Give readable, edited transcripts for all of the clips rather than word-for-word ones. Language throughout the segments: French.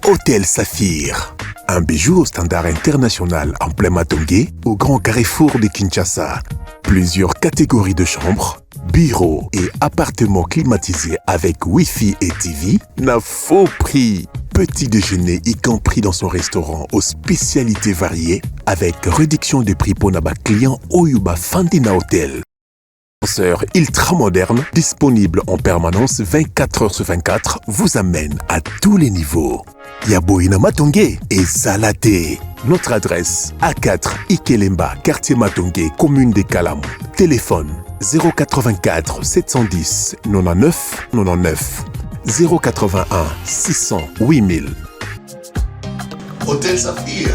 Hôtel Saphir. Un bijou au standard international en plein Matongé, au grand carrefour de Kinshasa. Plusieurs catégories de chambres, bureaux et appartements climatisés avec Wi-Fi et TV n'a faux prix. Petit déjeuner y compris dans son restaurant aux spécialités variées avec réduction de prix pour naba client Oyuba Fandina Hotel. Ascenseur ultra moderne, disponible en permanence 24 heures sur 24, vous amène à tous les niveaux. Yaboina Matongé et Zalaté. Notre adresse A4 Ikelemba, quartier Matongé, commune des Kalam. Téléphone 084 710 99 99 081 600 8000. Hôtel Saphir,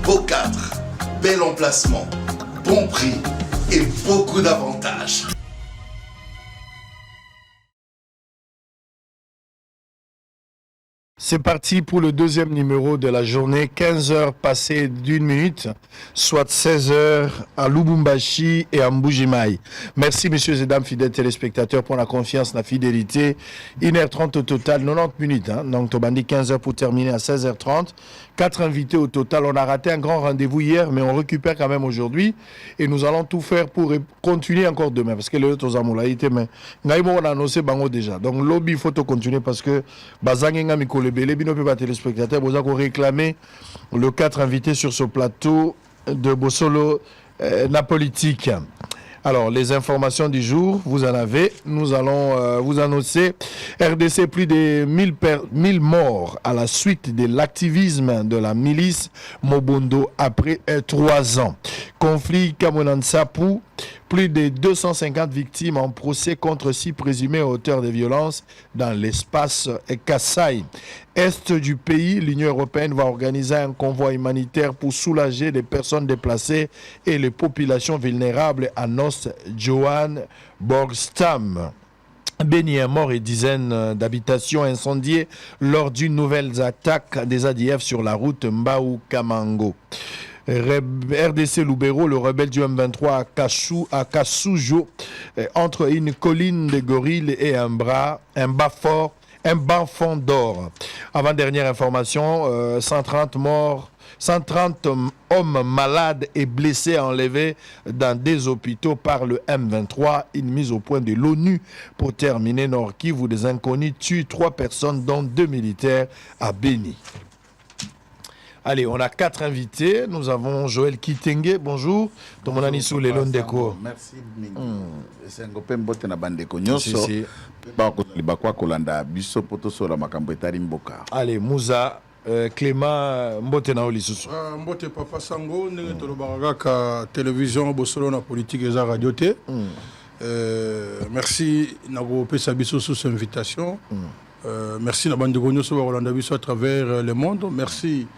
beau cadre, bel emplacement, bon prix et beaucoup d'avantages. C'est parti pour le deuxième numéro de la journée, 15 heures passées d'une minute, soit 16 heures à Lubumbashi et à Mbujimaï. Merci messieurs et dames fidèles téléspectateurs pour la confiance, la fidélité. 1h30 au total, 90 minutes. Donc Tobandi 15 heures pour terminer à 16h30. 4 invités au total. On a raté un grand rendez-vous hier, mais on récupère quand même aujourd'hui. Et nous allons tout faire pour continuer encore demain. Parce que le autre a été, mais on a annoncé bango déjà. Donc lobby, il faut continuer parce que Bazangenga Mikole Bele, bino pe téléspectateurs, vous avez réclamé le 4 invités sur ce plateau de Bossolo Napolitique. Alors, les informations du jour, vous en avez. Nous allons vous annoncer RDC, plus de 1000 morts à la suite de l'activisme de la milice Mobondo après 3 ans. Conflit Kamonansapu, plus de 250 victimes en procès contre 6 présumés auteurs de violences dans l'espace Kasaï. Est du pays, l'Union européenne va organiser un convoi humanitaire pour soulager les personnes déplacées et les populations vulnérables à Johan Borgstam. Béni est mort et dizaines d'habitations incendiées lors d'une nouvelle attaque des ADF sur la route Mbao-Kamango. RDC Lubero, le rebelle du M23 à Kasujo, entre une colline de gorilles et un banc fond d'or. Avant-dernière information, 130 morts, 130 hommes malades et blessés enlevés dans des hôpitaux par le M23. Une mise au point de l'ONU pour terminer. Nord Kivu, des inconnus tuent 3 personnes, dont 2 militaires à Béni. Allez, on a 4 invités. Nous avons Joël Kitenge. Bonjour. Tomonani sous les Londeko. Merci. C'est un copain botte na bandeko nyoso. Libakwa kolanda biso poto sola makambo etari mboka. Allez, Mouza Clément Mbote na olisusu. Mbote Papa Sango ndenge tolobaka ka télévision bosolo na politique eza radio te. Merci na kopesa biso sous invitation. Merci na bandeko nyoso ba kolanda biso à travers le monde. Merci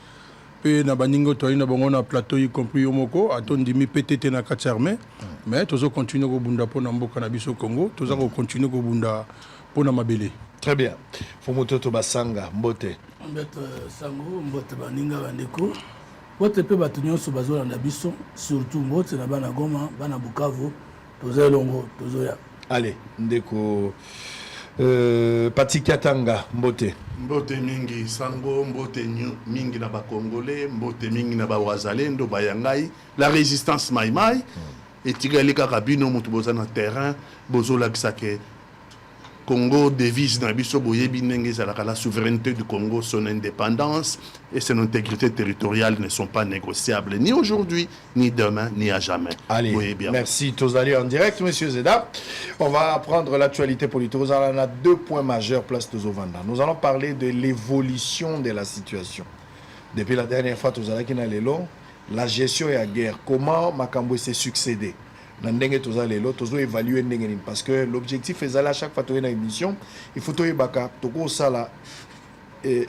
pe na baningo to ina bango na plateau y compris yomoko atondimi PTT na kati armée mais tozo continuer ko bunda pona mboka na biso Congo tozo ko continuer ko bunda pona mabele. Très bien. Fomoto Basanga Mbote. Mbote Sango Mbote baninga bandeko. Mbote pe bato nyonso bazola na biso surtout Mbote na bana Goma bana Bukavu tozo longo tozo ya. Allez ndeko Pati Katanga Mbote. Mbote mingi Sango, mbote mingi na ba Congolais, mbote mingi na ba Wazalendo, Bayangai, la résistance Maïmaï, et Tigali Karabino, Moutouboza na terrain, Bozola Ksake. Congo devise dans biso boyebi ndenge ezalaka la souveraineté du Congo, son indépendance et son intégrité territoriale ne sont pas négociables ni aujourd'hui, ni demain, ni à jamais. Allez, merci. Tous allés en direct, messieurs et dames. On va prendre l'actualité politique. On a 2 points majeurs, place de Zovanda. Nous allons parler de l'évolution de la situation. Depuis la dernière fois, la gestion et la guerre. Comment Makambo s'est succédé? Évaluer parce que l'objectif est à chaque fois une émission il faut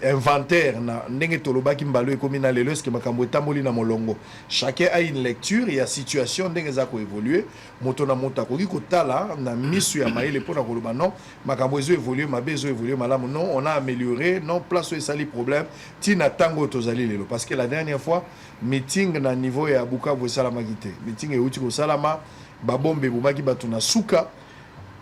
inventaire na ndenge tolobaki mbalo ekomi na lelo eske makambo etamboli na molongo. Chacun a une lecture et a situation ndenge za ko évoluer moto na moto akoki kotala na misu ya maile pona koloba non makambo ezo évoluer mabe ezo évoluer malamu non on a amélioré non place où sali problème tina tango tozali lelo parce que la dernière fois meeting na niveau ya Bukavu salama kité meeting euti ko salama babombe bumaki batuna suka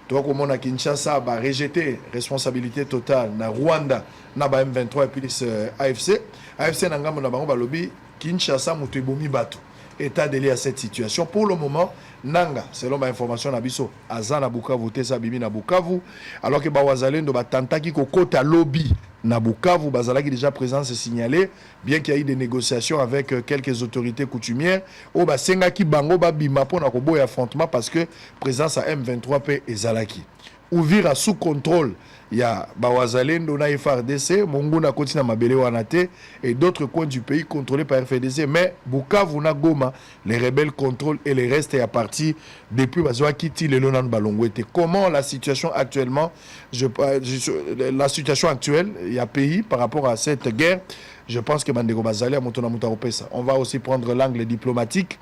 toi comme on a Kinshasa va rejeter responsabilité totale na Rwanda na ba M23 et puis AFC na ngambo na bango ba lobby Kinshasa mutu ebomi bato état de lié à cette situation. Pour le moment, Nanga, selon ma information, Nabiso, Aza na Bukavu, Tessa Bibi na Bukavu, alors que Bawazalendo Batantaki Kokota Lobby na Bukavu, Bazalaki déjà présent se signaler, bien qu'il y ait eu des négociations avec quelques autorités coutumières, au Basengaki Bango Babima pour na Kobo et affrontement parce que présence à M23P et Zalaki. Ouvrir à sous contrôle. Il y a Bawazalendo na FRDC, Monguna Kotina Mabele Wanate et d'autres coins du pays contrôlés par FRDC. Mais Bukavu na Goma, les rebelles contrôlent et les restes est à partir depuis Bazoa Kiti, le Lonan Balongwete. Comment la situation actuellement, la situation actuelle, il y a pays par rapport à cette guerre, je pense que Mandego Bazali a Motona Mutaropesa. On va aussi prendre l'angle diplomatique.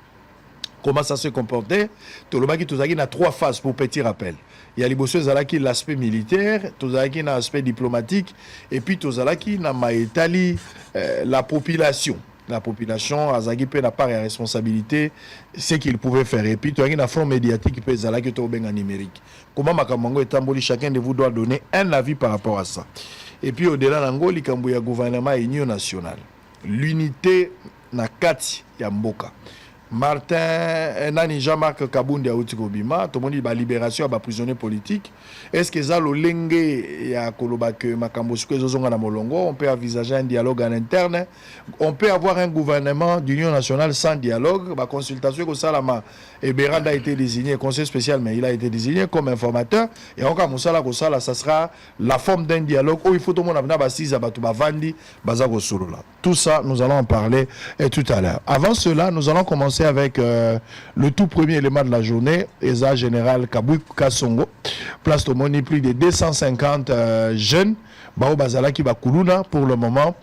Comment ça se comportait? Tolobaki Tozaki a 3 phases pour petit rappel. Il y a l'aspect militaire, Tozaki l'aspect diplomatique, et puis Tozaki na maetali la population. La population, Azaki n'a pas la responsabilité, ce qu'il pouvait faire. Et puis Tozaki na front médiatique, peut Zalaki Tobenga numérique. Comment Makamango et Tamboli, chacun de vous doit donner un avis par rapport à ça. Et puis au-delà d'Angoli, Kambuya gouvernement et union nationale. L'unité na kati ya mboka. Martin Nani Jean-Marc Kabundi Aoutikobima, tout le monde dit libération à prisonniers politiques. Est-ce que ça l'olenge ya kolobake makambosuke zozonga na molongo, on peut envisager un dialogue en interne, on peut avoir un gouvernement d'union nationale sans dialogue, la consultation que Salama et Beranda a été désigné conseil spécial, mais il a été désigné comme informateur et encore Moussala Kosala, ça sera la forme d'un dialogue où il faut tout le monde abna basiza batu bavandi bazako surula. Tout ça nous allons en parler tout à l'heure. Avant cela, nous allons commencer avec le tout premier élément de la journée, ESA général Kabou Kassongo, place de Moni, plus de 250 jeunes, Bao Bazalaki Bakuluna pour le moment,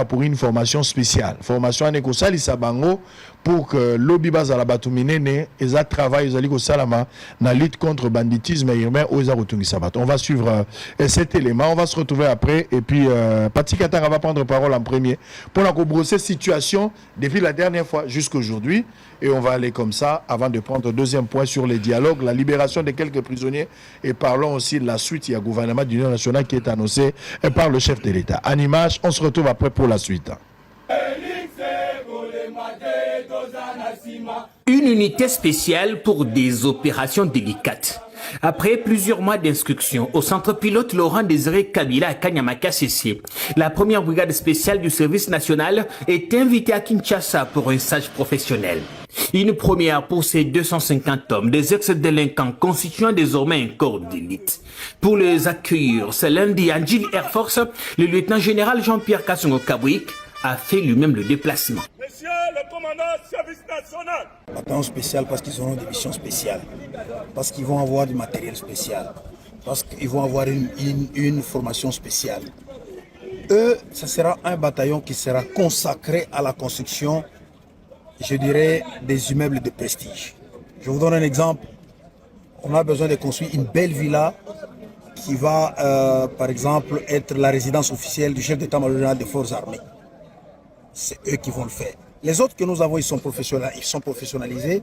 pour une formation spéciale. Formation à Nekosali Sabango pour que l'Obi Bazala Batuminene, ESA travaille aux Salama, na lutte contre banditisme et urbain aux Arotungi Sabat. On va suivre cet élément, on va se retrouver après, et puis Pati Katara va prendre parole en premier pour la brosser situation depuis la dernière fois jusqu'aujourd'hui. Et on va aller comme ça avant de prendre le deuxième point sur les dialogues, la libération de quelques prisonniers et parlons aussi de la suite. Il y a le gouvernement d'union nationale qui est annoncé par le chef de l'État. En image, on se retrouve après pour la suite. Une unité spéciale pour des opérations délicates. Après plusieurs mois d'instruction au centre pilote Laurent Désiré Kabila à Kanyamaka CC, la première brigade spéciale du service national est invitée à Kinshasa pour un stage professionnel. Une première pour ces 250 hommes, des ex-délinquants constituant désormais un corps d'élite. Pour les accueillir, c'est lundi à Njil Air Force, le lieutenant général Jean-Pierre Kassongo Kabouik a fait lui-même le déplacement. Monsieur le commandant service national. Bataillon spécial parce qu'ils auront des missions spéciales, parce qu'ils vont avoir du matériel spécial, parce qu'ils vont avoir une formation spéciale. Eux, ce sera un bataillon qui sera consacré à la construction, je dirais, des immeubles de prestige. Je vous donne un exemple. On a besoin de construire une belle villa qui va, par exemple, être la résidence officielle du chef d'état-major général des forces armées. C'est eux qui vont le faire. Les autres que nous avons, ils sont professionnalisés,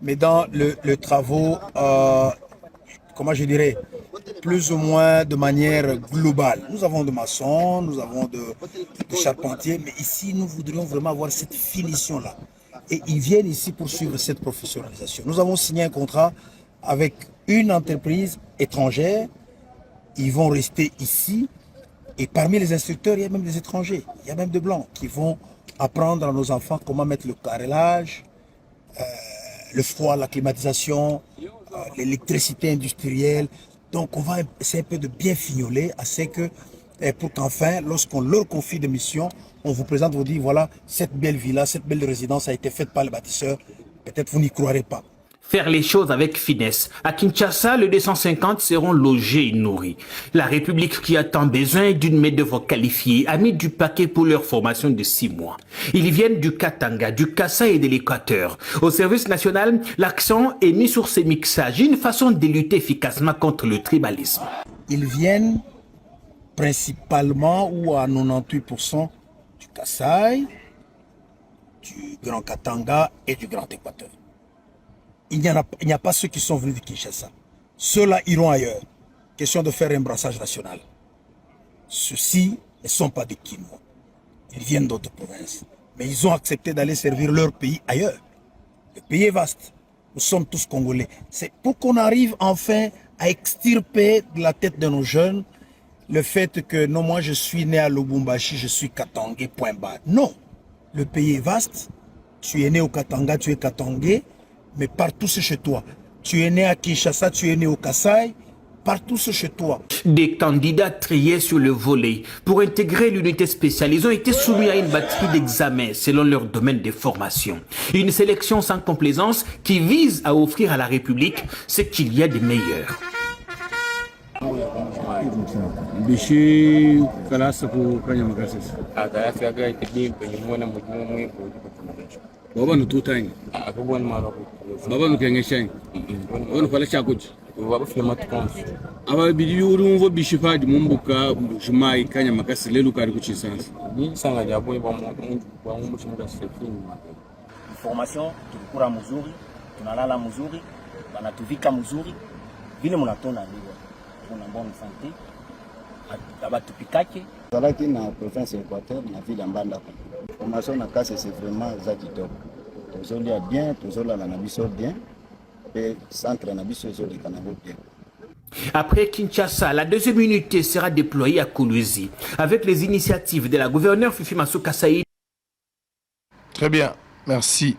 mais dans le travaux, comment je dirais, plus ou moins de manière globale. Nous avons de maçons, nous avons de charpentiers, mais ici, nous voudrions vraiment avoir cette finition-là. Et ils viennent ici pour suivre cette professionnalisation. Nous avons signé un contrat avec une entreprise étrangère. Ils vont rester ici. Et parmi les instructeurs, il y a même des étrangers, il y a même des blancs qui vont apprendre à nos enfants comment mettre le carrelage, le froid, la climatisation, l'électricité industrielle. Donc on va essayer un peu de bien fignoler assez que, pour qu'enfin, lorsqu'on leur confie des missions, on vous présente, vous dit voilà, cette belle villa, cette belle résidence a été faite par le bâtisseur. Peut-être vous n'y croirez pas. Faire les choses avec finesse. À Kinshasa, les 250 seront logés et nourris. La République qui a tant besoin d'une main-d'œuvre qualifiée a mis du paquet pour leur formation de 6 mois. Ils viennent du Katanga, du Kassa et de l'Équateur. Au service national, l'accent est mis sur ces mixages, une façon de lutter efficacement contre le tribalisme. Ils viennent principalement ou à 98% du Kasaï, du Grand Katanga et du Grand Équateur. Il n'y a pas ceux qui sont venus de Kinshasa. Ceux-là iront ailleurs. Question de faire un brassage national. Ceux-ci ne sont pas des Kinois. Ils viennent d'autres provinces. Mais ils ont accepté d'aller servir leur pays ailleurs. Le pays est vaste. Nous sommes tous Congolais. C'est pour qu'on arrive enfin à extirper de la tête de nos jeunes le fait que non, moi je suis né à Lubumbashi, je suis Katangé, point barre. Non. Le pays est vaste. Tu es né au Katanga, tu es Katangé, mais partout c'est chez toi. Tu es né à Kinshasa, tu es né au Kasaï, partout c'est chez toi. Des candidats triés sur le volet pour intégrer l'unité spéciale, ils ont été soumis à une batterie d'examens selon leur domaine de formation. Une sélection sans complaisance qui vise à offrir à la République ce qu'il y a de meilleur. Baba no tutani. Baba no kengeshan. Ono fala chakuchi. Baba fuma tukonso. Aba bidi urumvo bishifadi mumbuka shumai kanya makasi lelu kari kuchisansa. Ni sanga jabo ba mu chimuka sefini. Formation tulikura mzuri, tunalala mzuri, banatuvika mzuri. Vile mnatona leo. Kuna bonne santé. Abatupikake. Zalaki na province Équateur na ville ya Mbandaka. Formation na casse c'est vraiment za kitoko. Tozolia bien, tozola na biso bien. Et centre na biso zoli kanabo bien. Après Kinshasa, la deuxième unité sera déployée à Kolwezi avec les initiatives de la gouverneure Fifi Masso Kassaï. Très bien, merci.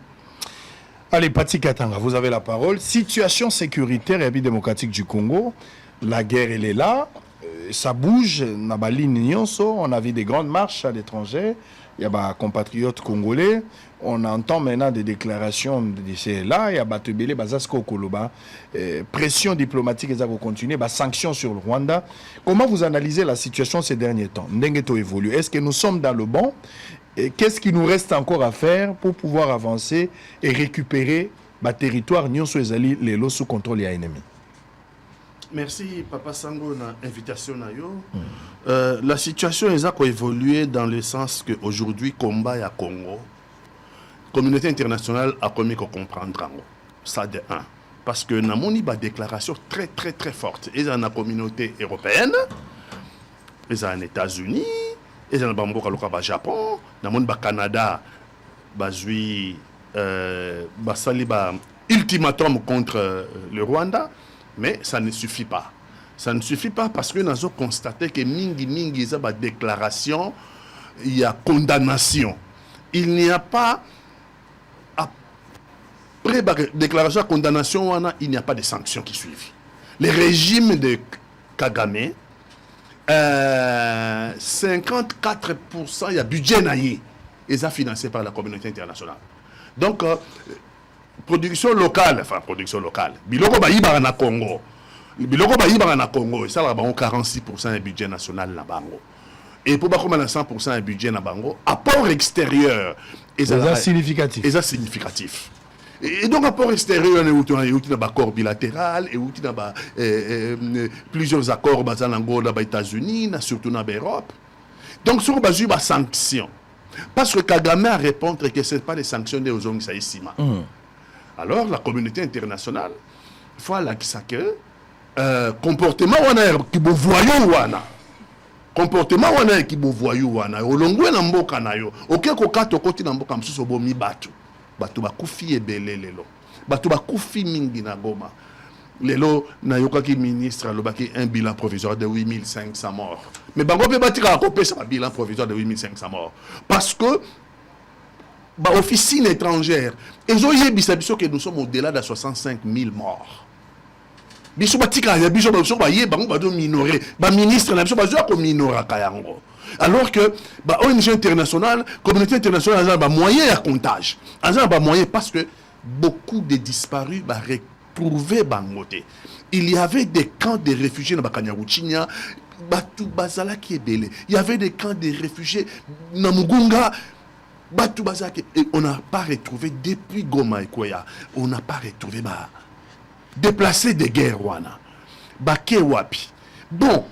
Allez, Pati Katanga, vous avez la parole. Situation sécuritaire et démocratique du Congo. La guerre, elle est là. Ça bouge. On a vu des grandes marches à l'étranger. Il y a des compatriotes congolais. On entend maintenant des déclarations de ces là. Il y a Batebele, Bazasko Koloba. Pression diplomatique, et ça va continuer. Sanctions sur le Rwanda. Comment vous analysez la situation ces derniers temps? Ndengeto évolue. Est-ce que nous sommes dans le bon? Qu'est-ce qu'il nous reste encore à faire pour pouvoir avancer et récupérer le territoire Nyonso sous contrôle et ennemi? Merci Papa Sango na invitation na yo. La situation a évolué dans le sens que aujourd'hui combat à Congo, communauté internationale a commis qu'on comprendre ça de un, parce que namoni ba déclaration très très très forte. Ils ont la communauté européenne, ils ont les États-Unis, ils ont le Japon, namoni ba Canada, ba zui sali ba ultimatum contre le Rwanda. Mais ça ne suffit pas. Ça ne suffit pas parce que nous avons constaté que mingi il y a des déclarations, il y a condamnation. Il n'y a pas, après la déclaration de condamnation, il n'y a pas de sanctions qui suivent. Le régime de Kagame, 54% il y a budget naïe, et ça financé par la communauté internationale. Donc, production locale, biloko bayiba na Congo, ça va 46% du budget national na bango. Et pour comme 100% du budget na bango, apport extérieur est significatif. Et donc apport extérieur on a un accord bilatéral et plusieurs accords basés en Angola, aux États-Unis, surtout en Europe. Donc sur base de sanctions, parce que Kagame a répondu que ce n'est pas des sanctions de Ozong Saïsima. Alors, la communauté internationale, il faut aller que comportement qui est voyou wana. Comportement qui est voyou wana. Olongwe na mboka na yo. Oke kokato koti na mboka msuso bomi batu. Batu bakufi ebele lelo. Batu bakufi mingi na Goma. Lelo na yokaki ministre alobaki un bilan provisoire de 8500 morts. Mais bango pe batika akopé un bilan provisoire de 8500 morts. Parce que officine étrangère, et que nous sommes au-delà de 65 000 morts. Alors que ONG internationale, communauté internationale, a moyen à comptage. A moyen parce que beaucoup de disparus retrouver Bangote. Il y avait des camps de réfugiés dans Bakanyaruchinya, il y avait des camps de réfugiés dans Mugunga. Et on n'a pas retrouvé depuis Goma et Koya, on n'a pas retrouvé déplacé de guerre wana. Baké wapi. Bon,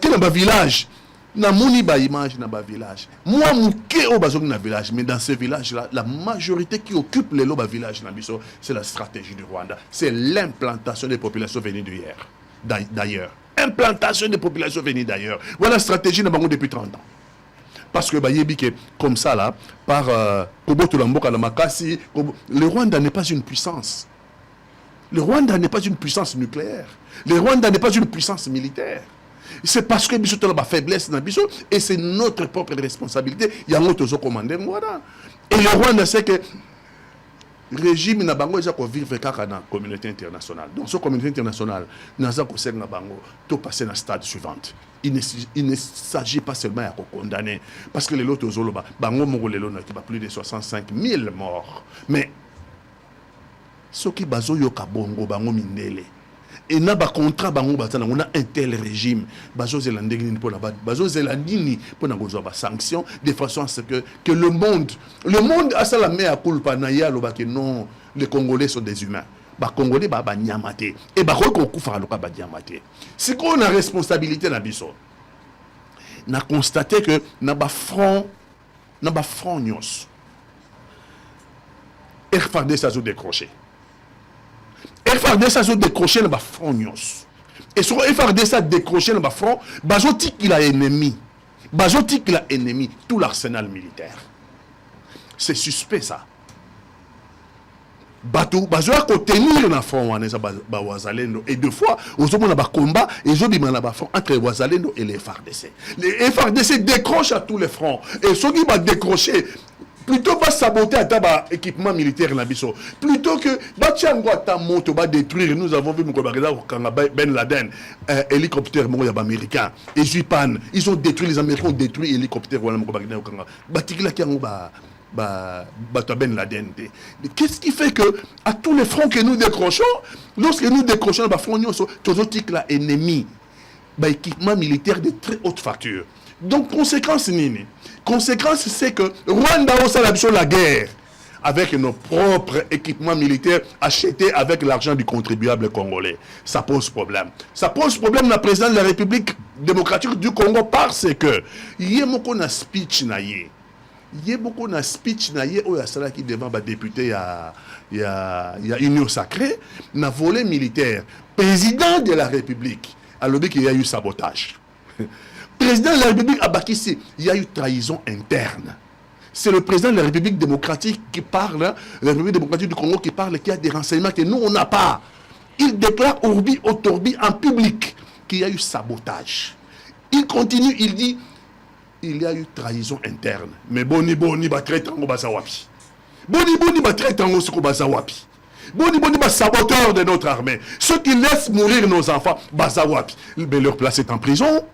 quel village na moni ba image na ba village. Moi mouké au bazong na village, mais dans ce village là, la majorité qui occupe les loba village na biso, c'est la stratégie du Rwanda, c'est l'implantation des populations venues d'ailleurs. Implantation des populations venues d'ailleurs. Voilà la stratégie na bango depuis 30 ans. Parce que bayebi que comme ça là, par Koboto Lamboka na Makasi, le Rwanda n'est pas une puissance. Le Rwanda n'est pas une puissance nucléaire. Le Rwanda n'est pas une puissance militaire. C'est parce que biso tala ba faiblesse na biso et c'est notre propre responsabilité. Il y a un autre commandé voilà. Et le Rwanda sait que le régime na bango déjà ko vivre kaka na communauté internationale. Donc cette communauté internationale naza ko senga bango to passer na stade suivante. Il ne s'agit pas seulement à condamner parce que les autres zoloba bango moko lelo na ki ba plus de 65 000 morts. Mais ceux qui bazo yoka bongo bango mindele et na ba contrat bango batana on a un tel régime bazo zelandini pour la bazo zelandini pour na gozo ba sanction de façon à ce que le monde a ça la mea culpa na ya lo ba que non les Congolais sont des humains ba Congolais ba nyamate et ba ko kufa lo ka ba nyamate si qu'on a responsabilité na biso na constaté que na ba front nyos FARDC ça se décroché. FARDC a décroché le front nyos. Et sur FARDC a décroché le front, bazotik il a ennemi. Bazotik il a ennemi tout l'arsenal militaire. C'est suspect ça. Bato bazo a contenir na front wana ba Wazalendo et deux fois aux hommes na ba combat et zo bima na ba front entre Wazalendo et les FARDC. Les FARDC décrochent à tous les fronts et ceux qui va décrocher plutôt pas saboter à taba équipement militaire na biso plutôt que batiango ta moto ba détruire. Nous avons vu Ben Laden hélicoptère mo ya américain et Jupan ils ont détruit, les Américains ont détruit hélicoptère wala mo kanga batikila ki ngo ba Ben Laden. Qu'est-ce qui fait que à tous les fronts que nous décrochons, lorsque nous décrochons ba front nyoso tozotik la ennemi ba équipement militaire de très haute facture. Donc conséquence nini? Conséquence c'est que Rwanda a la guerre avec nos propres équipements militaires achetés avec l'argent du contribuable congolais. Ça pose problème. Ça pose problème la présidente de la République démocratique du Congo parce que il y a beaucoup de speech naïe. Il y a beaucoup de speech naïe où il y a cela qui devant les députés il y a union sacrée, na volet militaire. Président de la République a dit qu'il y a eu sabotage. Président de la République à Bakissi, il y a eu trahison interne. C'est le président de la République démocratique qui parle, la République démocratique du Congo qui parle, qui a des renseignements que nous, on n'a pas. Il déclare Orbi Otorbi en public qu'il y a eu sabotage. Il continue, il dit, il y a eu trahison interne. Mais boni ba traitango bazawapi. Boni ba traitango suko bazawapi. Boni ba saboteur de notre armée. Ceux qui laissent mourir nos enfants, bazawapi. Mais leur place est en prison.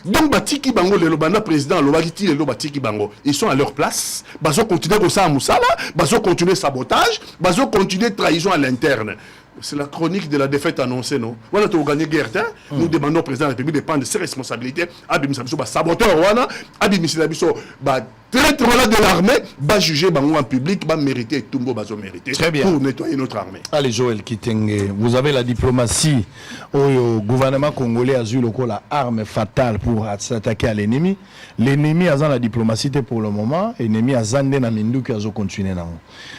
Donc batiki bango le lobanda président le bagiti le batiki bango ils sont à leur place bazo continuer comme ça à Moussala bazo continuer sabotage bazo continuer trahison à l'interne. C'est la chronique de la défaite annoncée, non? Voilà, tu as gagné guerre. Nous demandons au président de la République de prendre ses responsabilités. Abim Sabiso, saboteur, Abim Sabiso, traître de l'armée, juger en public, mériter, tout le monde mériter. Très bien. Pour nettoyer notre armée. Allez, Joël Kitenge, vous avez la diplomatie. Le gouvernement congolais a eu la arme fatale pour s'attaquer à l'ennemi. L'ennemi a la diplomatie pour le moment. L'ennemi a zandé na mindu qui a continué.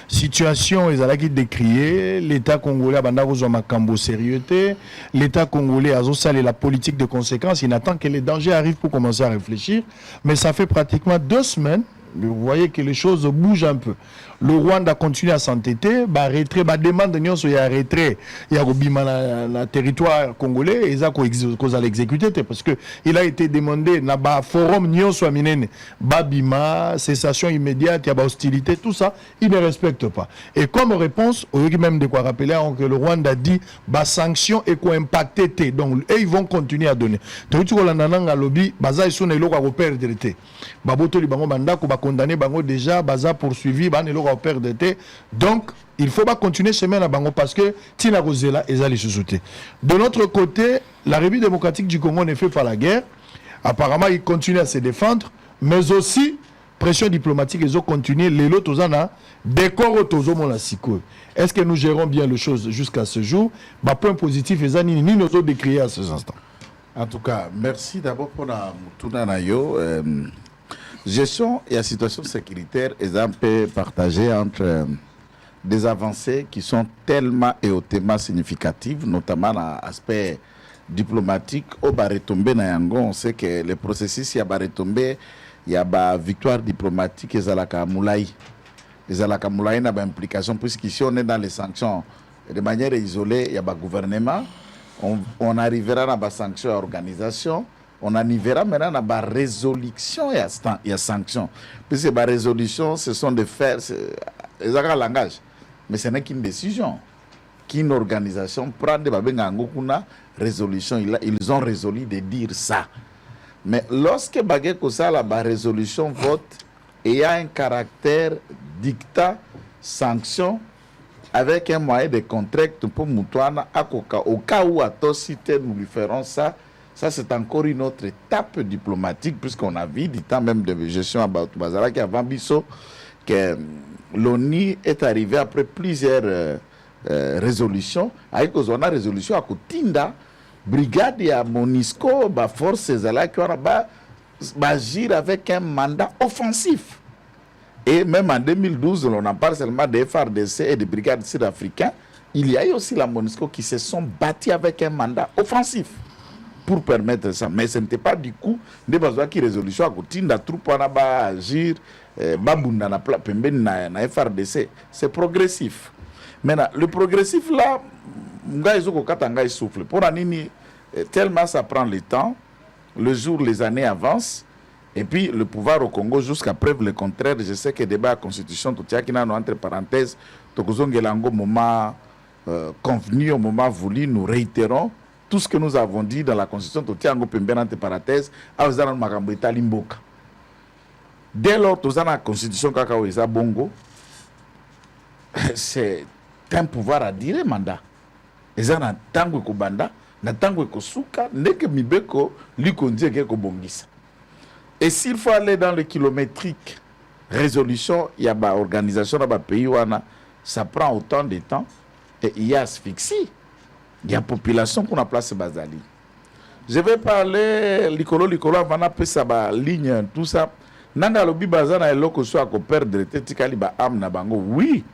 Situation, ils ont décrié l'État congolais a makambo sérieuxté. L'État congolais a salé la politique de conséquence. Il attend que les dangers arrivent pour commencer à réfléchir. Mais ça fait pratiquement 2 semaines. Vous voyez que les choses bougent un peu. Le Rwanda continue à s'entêter, retrait, demande de il y a retrait, il y a le territoire congolais, et ça qu'on a l'exécuter parce que il a été demandé dans le forum Nyon soit minene, babima, cessation immédiate, il y a hostilité, tout ça, il ne respecte pas. Et comme réponse, au lieu même de quoi rappeler que le Rwanda dit sanction et quoi impacté, donc et ils vont continuer à donner. Donc lobby, baza ils sont les locaux à perdre d'été. Baboto li bango bandako ba condamné bango déjà baza poursuivi ban locaux à perdre d'été. Donc il faut pas continuer chemin à bango parce que Tina Rosela et Zali Soussouté. De notre côté, la République démocratique du Congo n'est fait par la guerre. Apparemment, il continue à se défendre, mais aussi pression diplomatique, ils ont continué. Les lots tozana décor tozo mon la siko. Est-ce que nous gérons bien les choses jusqu'à ce jour? Bah point positif, les années ni nous ont décrié à ce instant. En tout cas, merci d'abord pour la Moutounayo. Gestion et la situation sécuritaire est un peu partagée entre des avancées qui sont tellement et hautement significatives, notamment dans l'aspect diplomatique. Au Baretombe Nayango, on sait que le processus, il y a Baretombe, il y a la victoire diplomatique et Zalaka Moulaï. Et Zalaka Moulaï n'a pas implication, puisqu'ici on est dans les sanctions de manière isolée, il y a le gouvernement. On arrivera à la sanction à l'organisation, on arrivera maintenant à la résolution et à sanction. Puisque la résolution, ce sont des faits, c'est un langage, mais ce n'est qu'une décision. Qu'une organisation prend des résolution, ils ont résolu de dire ça. Mais lorsque la résolution vote, il y a un caractère dictat, sanction, avec un moyen de contract pour Moutouana, au cas où à Tosité nous lui ferons ça, ça c'est encore une autre étape diplomatique, puisqu'on a vu du temps même de gestion à Bazara qui avant Bisso, que l'ONU est arrivé après plusieurs résolutions, avec une résolution à Kotinda, brigade et à Monisco, force qui va agir avec un mandat offensif. Et même en 2012, on en parle seulement des FARDC et des brigades sud-africaines. Il y a eu aussi la MONUSCO qui se sont battus avec un mandat offensif pour permettre ça. Mais ce n'était pas du coup des besoins qui résolution à côté de la troupe pour agir, na FARDC. C'est progressif. Maintenant, le progressif là, il souffle. Pour Anini, tellement ça prend le temps, le jour, les années avancent. Et puis le pouvoir au Congo, jusqu'à preuve le contraire, je sais que le débat à la Constitution, tout ça qui n'a entre parenthèses, au moment convenu, au moment voulu, nous réitérons tout ce que nous avons dit dans la Constitution, tout ça entre parenthèses, dès lors, tout ça dans la Constitution, bongo, c'est un pouvoir à dire mandat. Et ça, na tango ko banda, na tango ko suka, neke mibeko, li kondie ke ko bongisa. Et s'il faut aller dans le kilométrique, résolution, il y a une organisation dans le pays, ça prend autant de temps et il y a asphyxie. Il y a une population qu'on a placé Bazali. Je vais parler, Likolo, avant de sa ligne, tout ça. Nanga lobi bazana eloko so ako perdre tetikali ba âme na bango. Oui,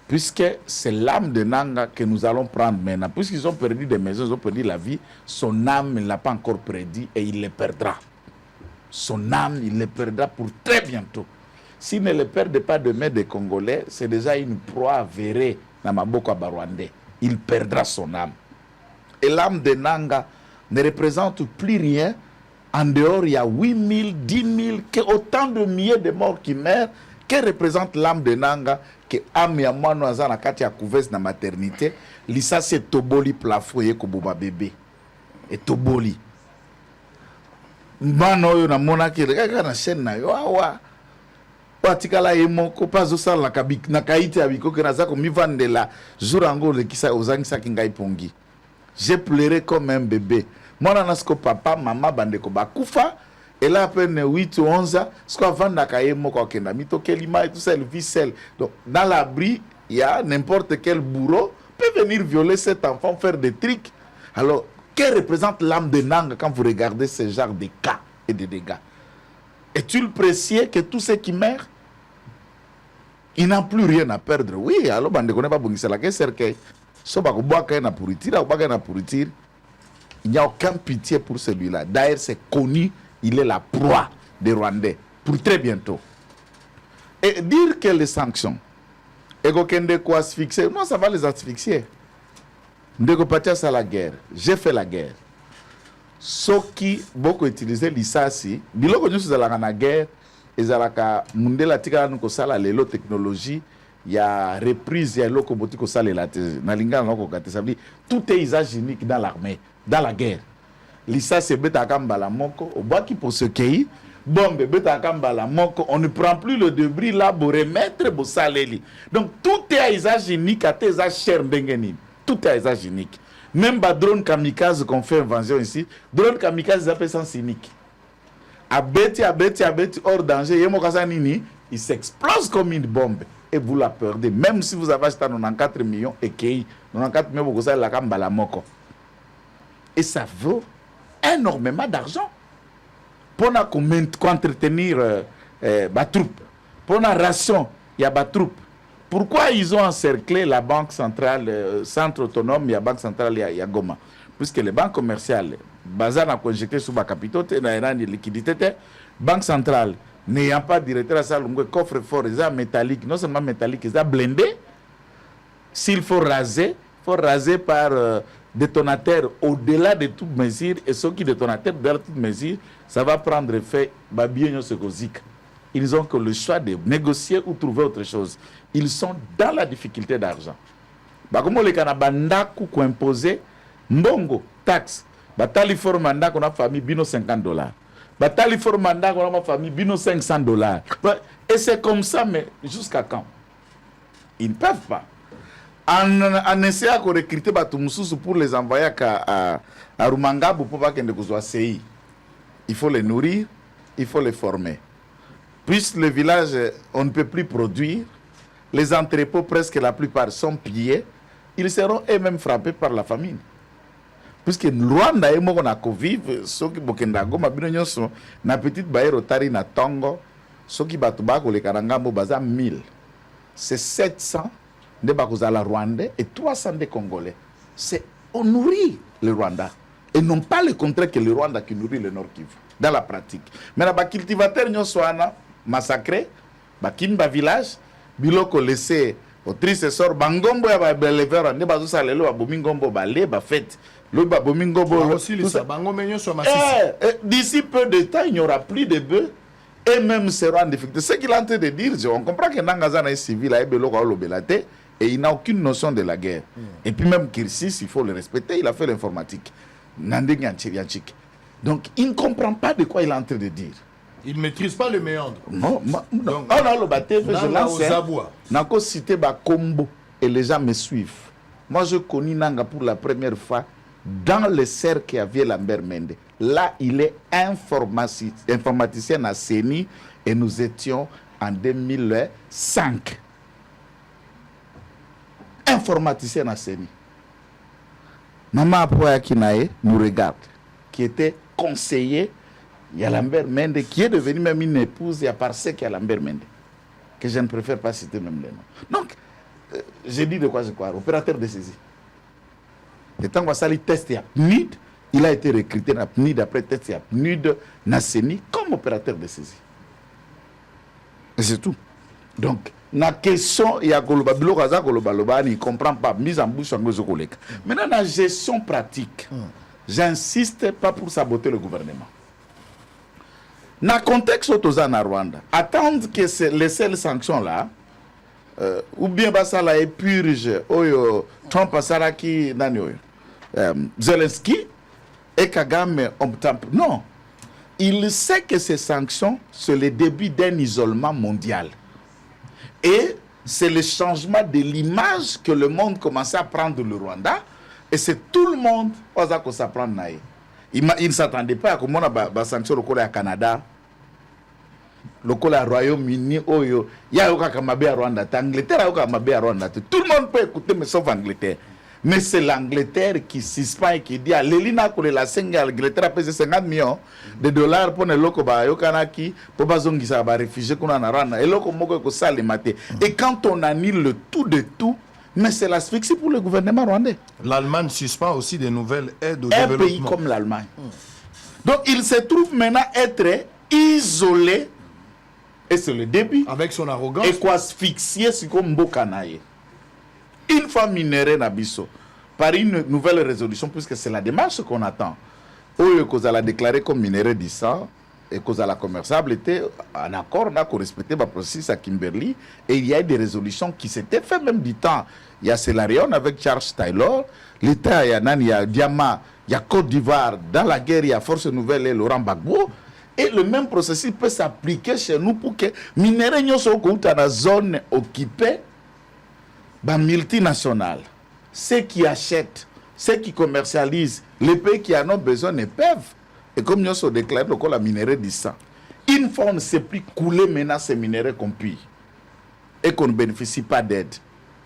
puisque c'est l'âme de Nanga que nous allons prendre maintenant. Puisqu'ils ont perdu des maisons, ils ont perdu la vie, son âme ne l'a pas encore perdu et il le perdra. Son âme, il le perdra pour très bientôt. S'il ne le perd pas demain des Congolais, c'est déjà une proie avérée dans Maboko Barwandais. Il perdra son âme. Et l'âme de Nanga ne représente plus rien. En dehors, il y a 8 000, 10 000, autant de milliers de morts qui meurent. Que représente l'âme de Nanga? Que âme ya mwana aza na kati ya couvesse na maternité. Lisa c'est toboli plafond ye koboba bébé. Et toboli. Mbana oyo na mona ki kaka na chaîne na yo awa. Watikala ye moko pazo sala na kaiti abiko ke nazako mivandela jour ango le kisa ozangisa kingai pongi. J'ai pleuré comme un bébé. Mwana nasko papa mama bandeko bakufa. Et là, à peine 8 ou 11 ans, ce qu'on va faire, et tout ça, elle vit seule. Donc, dans l'abri, il y a n'importe quel bourreau peut venir violer cet enfant, faire des trucs. Alors, que représente l'âme de Nanga quand vous regardez ce genre de cas et de dégâts? Est-il précieux que tous ceux qui meurent, ils n'ont plus rien à perdre? Oui, alors, on ne connaît pas la question. Il n'y a aucun pitié pour celui-là. D'ailleurs, c'est connu. Il est la proie des Rwandais pour très bientôt. Et dire que les sanctions, et qu'on asphyxier, non, ça va les asphyxier. Ndeko Patias à la guerre. J'ai fait la guerre. Ceux qui beaucoup utilisé l'ISASI, biloko nous sommes dans la guerre, et zalaka mundela tika nuko sala lelo technologie, il y a reprise, il y a loko botiko sala la nalinga noko kate, ça veut dire tout est usage unique dans l'armée, dans la guerre. Lisa se beta kambala moko au baki pour ce pays bombe beta kambala moko on ne prend plus le débris là pour remettre pour saleli. Donc tout est à usage unique à tes cher ndengeni, tout est à usage unique. Même ba drone kamikaze qu'on fait invention ici, drone kamikaze ça fait sens unique. Abeti hors danger yemo kasa nini, il s'explose comme une bombe et vous la perdez même si vous avez acheté 94 millions et que 94 millions vous ça la kambala moko. Et ça vaut énormément d'argent pour entretenir les troupes. Pour la ration, il y a des troupes. Pourquoi ils ont encerclé la banque centrale, centre autonome, il y a banque centrale, il y a Goma? Puisque les banques commerciales, basées sur conjecté sur les capitaux, il y a des liquidités. Banque centrale, n'ayant pas directeur à ça, le coffre fort, ils sont métalliques, non seulement métalliques, ils sont blindés. S'il faut raser par détonateur au-delà de toute mesure, et ceux qui détonateurs au-delà de toute mesure, ça va prendre effet, bien ce que ils ont que le choix de négocier ou trouver autre chose. Ils sont dans la difficulté d'argent. Comme les Canabanda qui imposé mbongo taxe, batali for mandat qu'on a famille bino $50. Batali for mandat qu'on a famille bino $500. Et c'est comme ça, mais jusqu'à quand? Ils ne peuvent pas. En essayant de recruter Batumoussous pour les envoyer à Rumangabo pour pas qu'ils ne soient CI. Il faut les nourrir, il faut les former. Puisque le village, on ne peut plus produire, les entrepôts, presque la plupart, sont pillés, ils seront eux-mêmes frappés par la famine. Puisque Rwanda et moi, on a Covid, ceux qui Bokendago, na petite baie rotari na Tongo, ceux qui batubako, les Karangambo, baza 1000. C'est 700 de Bakuzala Rwandais et 300 de Congolais. On nourrit le Rwanda. Et non pas le contraire que le Rwanda qui nourrit le Nord Kivu, dans la pratique. Mais les cultivateurs sont massacrés, Bakimba village, Biloko laissé au triste sort, Bangombo et Belever, ne bazo salelo à Bomingombo, Balé, Bafet, le Babomingombo. D'ici peu de temps, il n'y aura plus de bœufs et même seront en difficulté. Ce qu'il est en train de dire, on comprend que Nangazana est civil, et il n'a aucune notion de la guerre. Et puis même Kirsis, il faut le respecter, il a fait l'informatique. Donc il ne comprend pas de quoi il est en train de dire. Il ne maîtrise pas le méandre. Non. On a le bâté, je lance. Nako cité Bakombo et les gens me suivent. Moi je connais Nanga pour la première fois dans le cercle qui avait Lambert Mende. Là il est informaticien à CENI et nous étions en 2005. Informaticien à CENI. Maman Apoya Kinae nous regarde, qui était conseiller, il y a Lambert Mende, qui est devenu même une épouse, il y a Parsec, il y a Lambert Mende, que je ne préfère pas citer même les noms. Donc, j'ai dit de quoi je crois, opérateur de saisie. Et tant que ça, il teste à PNUD, il a été recruté à PNUD, après test à PNUD, Nasseni, comme opérateur de saisie. Et c'est tout. Donc, la question, il y a il ne comprend pas, mise en bouche en gauche. Maintenant, la gestion pratique, j'insiste pas pour saboter le gouvernement. Dans le contexte de Rwanda, attendre que les seules sanctions là, ou bien ça la purge, Trump Saraki, Zelensky et Kagame, non. Il sait que ces sanctions, c'est le début d'un isolement mondial. Et c'est le changement de l'image que le monde commençait à prendre le Rwanda. Et c'est tout le monde qui s'apprend. Il ne s'attendait pas à comment on a sanctionné le Canada, Canada, le Royaume-Uni, il y a un Rwanda, Angleterre, Rwanda. Tout le monde peut écouter, mais sauf Angleterre. Mais c'est l'Angleterre qui suspend et qui dit à l'Elina que la Angleterre a payé 50 millions de dollars pour les locaux pour les réfugiés qu'on a en Rwanda. Et quand on annule le tout de tout, mais c'est l'asphyxie pour le gouvernement rwandais. L'Allemagne suspend aussi des nouvelles aides au développement. Un développement. pays comme l'Allemagne. Donc il se trouve maintenant être isolé. Et c'est le début. Avec son arrogance. Et quoi asphyxier ce qu'on Mbokanaye. Une fois minéré Nabiso, par une nouvelle résolution, puisque c'est la démarche qu'on attend, où qu'on a déclaré comme minéré du sang et qu'on a la commerçable était en accord, on a respecté le processus à Kimberley, et il y a eu des résolutions qui s'étaient faites même du temps. Il y a Célarion avec Charles Taylor, l'État, il y a Diama, il y a Côte d'Ivoire, dans la guerre, il y a Force Nouvelle et Laurent Gbagbo. Et le même processus peut s'appliquer chez nous pour que minéré soit dans la zone occupée. Multinationales, ceux qui achètent, ceux qui commercialisent, les pays qui en ont besoin ne peuvent. Et comme nous avons déclaré la minerai du sang, une fois on ne sait plus couler maintenant ces minéraux qu'on pille et qu'on ne bénéficie pas d'aide.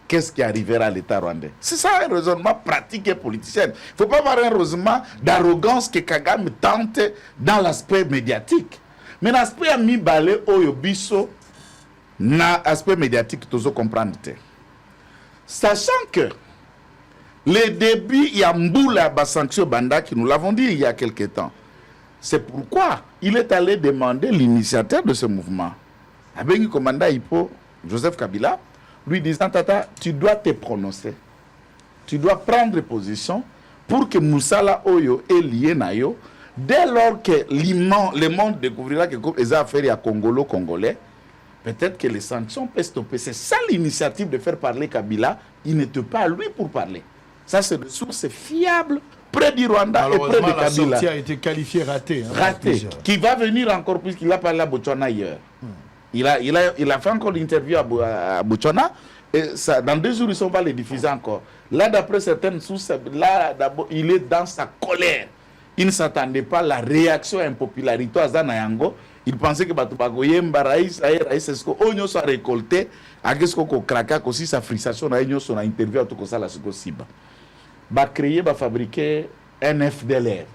qu'est-ce qui arrivera à l'État rwandais? C'est ça un raisonnement pratique et politicien. Il ne faut pas avoir un raisonnement d'arrogance que Kagame tente dans l'aspect médiatique. Mais l'aspect a mis balé au biso, na aspect médiatique, tout comprendre. Sachant que les débuts, il y a Mboula sanction Banda qui nous l'avons dit il y a quelque temps. C'est pourquoi il est allé demander l'initiateur de ce mouvement, avec le commandant Hippo, Joseph Kabila, lui disant, Tata, tu dois te prononcer. Tu dois prendre position pour que Moussala Oyo est lié na yo. Dès lors que le monde découvrira que les affaires à Congolo-Congolais, peut-être que les sanctions peuvent stopper. C'est ça l'initiative de faire parler Kabila. Il n'était pas à lui pour parler. Ça, c'est des sources fiables près du Rwanda et près de Kabila. La sortie a été qualifiée ratée. Ratée. Qui va venir encore puisqu'il a parlé à Botswana hier. Il a fait encore l'interview à Botswana. Et ça, dans 2 jours, ils ne vont pas les diffuser encore. Là, d'après certaines sources, là, d'abord, il est dans sa colère. Il ne s'attendait pas à la réaction à impopularité à Zanayango. Il pensait que Batubagoyemba, Raïs, est-ce qu'on soit récolté, à ce qu'on craque aussi sa frustration, on a interview à tout ça, là, ce qu'on cible. Va créer, va fabriquer un FDLR.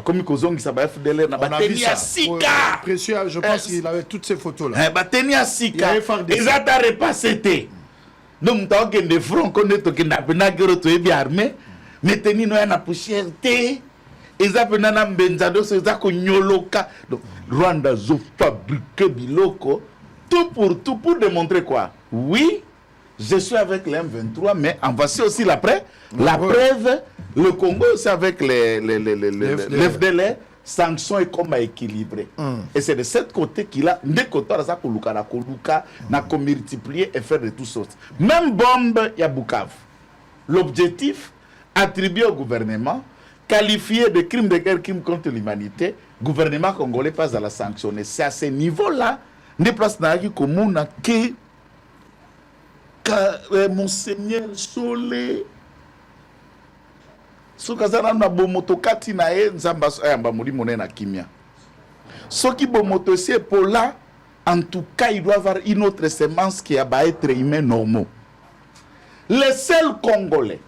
Comme il s'appelle FDLR, on a vu ça. Précieux, je pense qu'il avait toutes ces photos-là. Il a Sika. Et ça t'a repassé. Donc, tu as des fronts qu'on est armé. Mais tu as une poussière. Et ça peut être benzado, c'est ça qu'on nyoloka. Donc, Rwanda a fabriqué biloko. Tout pour démontrer quoi? Oui, je suis avec les M23, mais en voici aussi la preuve. La preuve, le Congo aussi avec les FDLR, sanctions et combat équilibré. Et c'est de ce côté qu'il a, des côtés, n'a qu'on multiplier et faire de toutes sortes. Même bombe, il y a Bukavu. L'objectif, attribué au gouvernement, qualifié de crime de guerre, crime contre l'humanité, le gouvernement congolais passe à la sanctionner. C'est à ce niveau-là, des places communes qui Monseigneur Solé sokazana na bomoto kati na e nzamba ayamba molimo na kimia soki bomoto c'est pour là en tout cas il doit avoir une autre semence qui va être humain normaux. Les seuls Congolais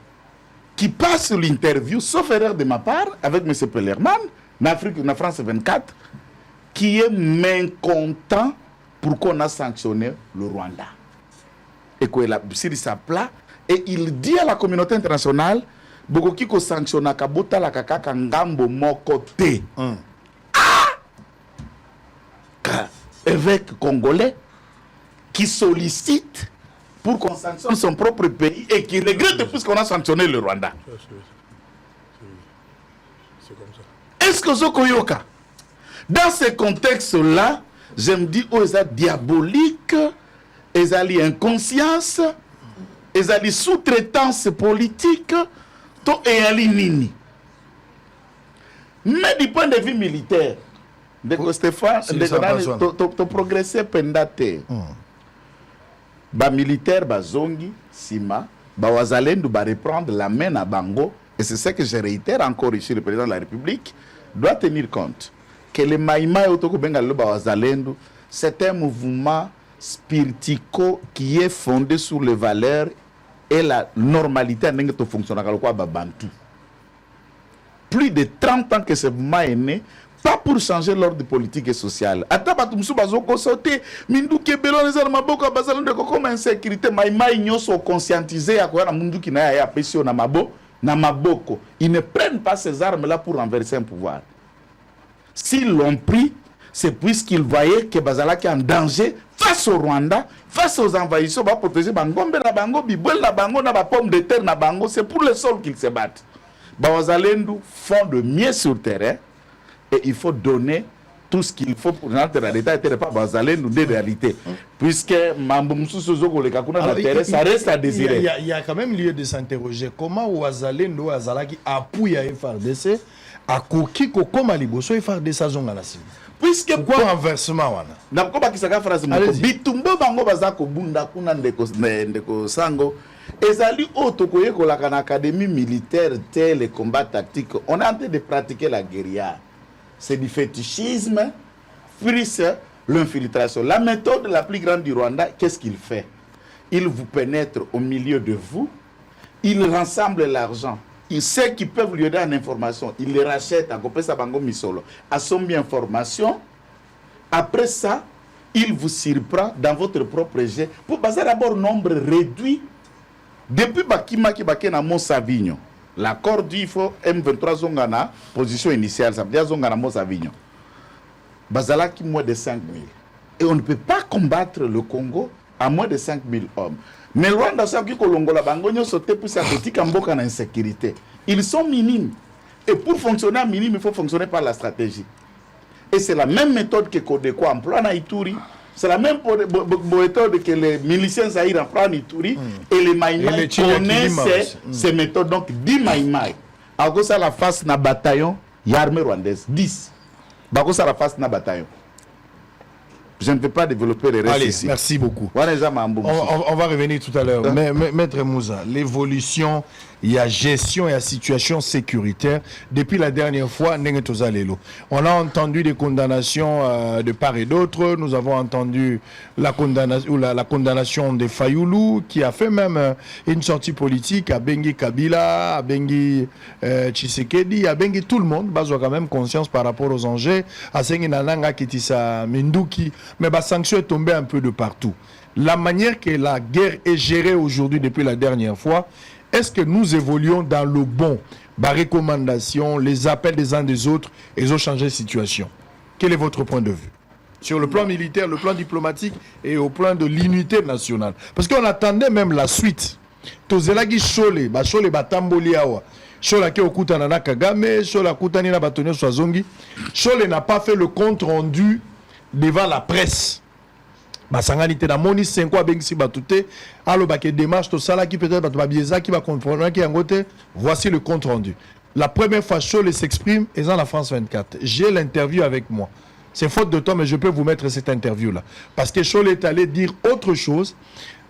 qui passent l'interview, sauf erreur de ma part, avec M. Pellerman, en France 24, qui est mécontent pour qu'on a sanctionné le Rwanda. Et qu'il a sur sa plat, et il dit à la communauté internationale, beaucoup qui sanctionne Kabota la kaka ngambo mokote. Évêque congolais qui sollicite pour qu'on sanctionne son propre pays et qui regrette puisqu'on a sanctionné le Rwanda. C'est comme ça. Est-ce que Zokoyoka, dans ce contexte-là, je me dis, oh, c'est diabolique, ils ont inconscience, ils ont sous-traitance politique, et ali nini. Mais du point de vue militaire, de Stéphane, tu progressé pendate. Ba militaire, ba zongi, sima, ba wazalendo, ba reprendre la main à Bango. Et c'est ce que je réitère encore ici, le président de la République doit tenir compte que le Maïma et Otoko Bengalo ba wazalendo, c'est un mouvement spiritico qui est fondé sur les valeurs et la normalité en que fonctionne à Bantu. Plus de 30 ans que ce mouvement est né, pas pour changer l'ordre politique et social. Attends, tu me sauté, Mindu Kebelo, les armes beaucoup, bazalon de comme insécurité, maïma ignos sont conscientisés à quoi la Mundu qui n'a pas pression na maboko. Ils ne prennent pas ces armes-là pour renverser un pouvoir. S'ils l'ont pris, c'est puisqu'ils voyaient que Bazalaki est en danger face au Rwanda, face aux envahisseurs, va protéger Bangombe na Bango, Bibouel na Bango, na pomme de terre na Bango, c'est pour le sol qu'ils se battent. Bawazalendu font de mieux sur terrain et il faut donner tout ce qu'il faut pour rentrer dans l'État et pas Bawazalendu des réalités. Puisque Mamboumsou Sozoko le Kakuna na terre, ça reste à désirer. Il y a quand même lieu de s'interroger comment Wazalendu Azalaki appuie à FRDC à Koki Kokoma Liboso FRDC zonga la Syrie. Puisque pourquoi renversement wana na koba kisaka phrase moko bitumbo bango bazako bunda kuna ndeko sango ezali otokoye ko la kana académie militaire tel les combats tactiques on est en train de pratiquer la guérilla, c'est du fétichisme plus l'infiltration. La méthode la plus grande du Rwanda, qu'est-ce qu'il fait? il vous pénètre au milieu de vous, il rassemble l'argent. Il sait qu'ils peuvent lui donner une information. Il les rachète à Kopesa Bango Misolo. À son information. Après ça, il vous surprend dans votre propre jet. Pour baser d'abord nombre réduit. Depuis Bakima qui Baké na Mont Savignon. L'accord dit il faut M23 Zongana, position initiale, ça veut dire Zongana Mont Savignon. Bazala qui moins de 5 000. Et on ne peut pas combattre le Congo à moins de 5 000 hommes. Mais Rwanda, ça qui Kolongola, Bangonyo sauté pour sa petite Kamboka en insécurité. Ils sont minimes. Et pour fonctionner à minime, il faut fonctionner par la stratégie. Et c'est la même méthode que Kodeko emploie à Ituri. C'est la même méthode que les miliciens Zahir emploient à Ituri. Et les Maïmaï connaissent ces méthodes. Donc, 10 Maïmaï. À cause de la face na bataillon, il y a l'armée rwandaise. 10. À cause de la face na bataillon. Je ne vais pas développer les restes. Allez, ici. merci beaucoup. On va revenir tout à l'heure. Maître Moussa, l'évolution, il y a gestion et la situation sécuritaire. Depuis la dernière fois, on a entendu des condamnations de part et d'autre. Nous avons entendu la condamnation de Fayoulou, qui a fait même une sortie politique à Bengi Kabila, à Bengi Tshisekedi, à Bengi tout le monde. Ils ont quand même conscience par rapport aux enjeux. À Sengi Nananga Kitisa Minduki. Mais la sanction est tombée un peu de partout. La manière que la guerre est gérée aujourd'hui depuis la dernière fois, est-ce que nous évoluons dans le bon? Les recommandations, les appels des uns des autres, ils ont changé de situation. Quel est votre point de vue? Sur le plan militaire, le plan diplomatique et au plan de l'unité nationale. Parce qu'on attendait même la suite. Tozelagi Chole, Chole Batamboli Awa. Chole qui okuta na Kagame, Chole okutani na Batonio Swazongi. Chole n'a pas fait le compte rendu devant la presse. Basanganité na moni 5 ans bengsi batute allo baké démarche to sala qui peut-être ba bieza qui va comprendre qui en côté. Voici le compte rendu. La première fois Chole s'exprime et dans la France 24. J'ai l'interview avec moi. C'est faute de temps mais je peux vous mettre cette interview là parce que Chole est allé dire autre chose.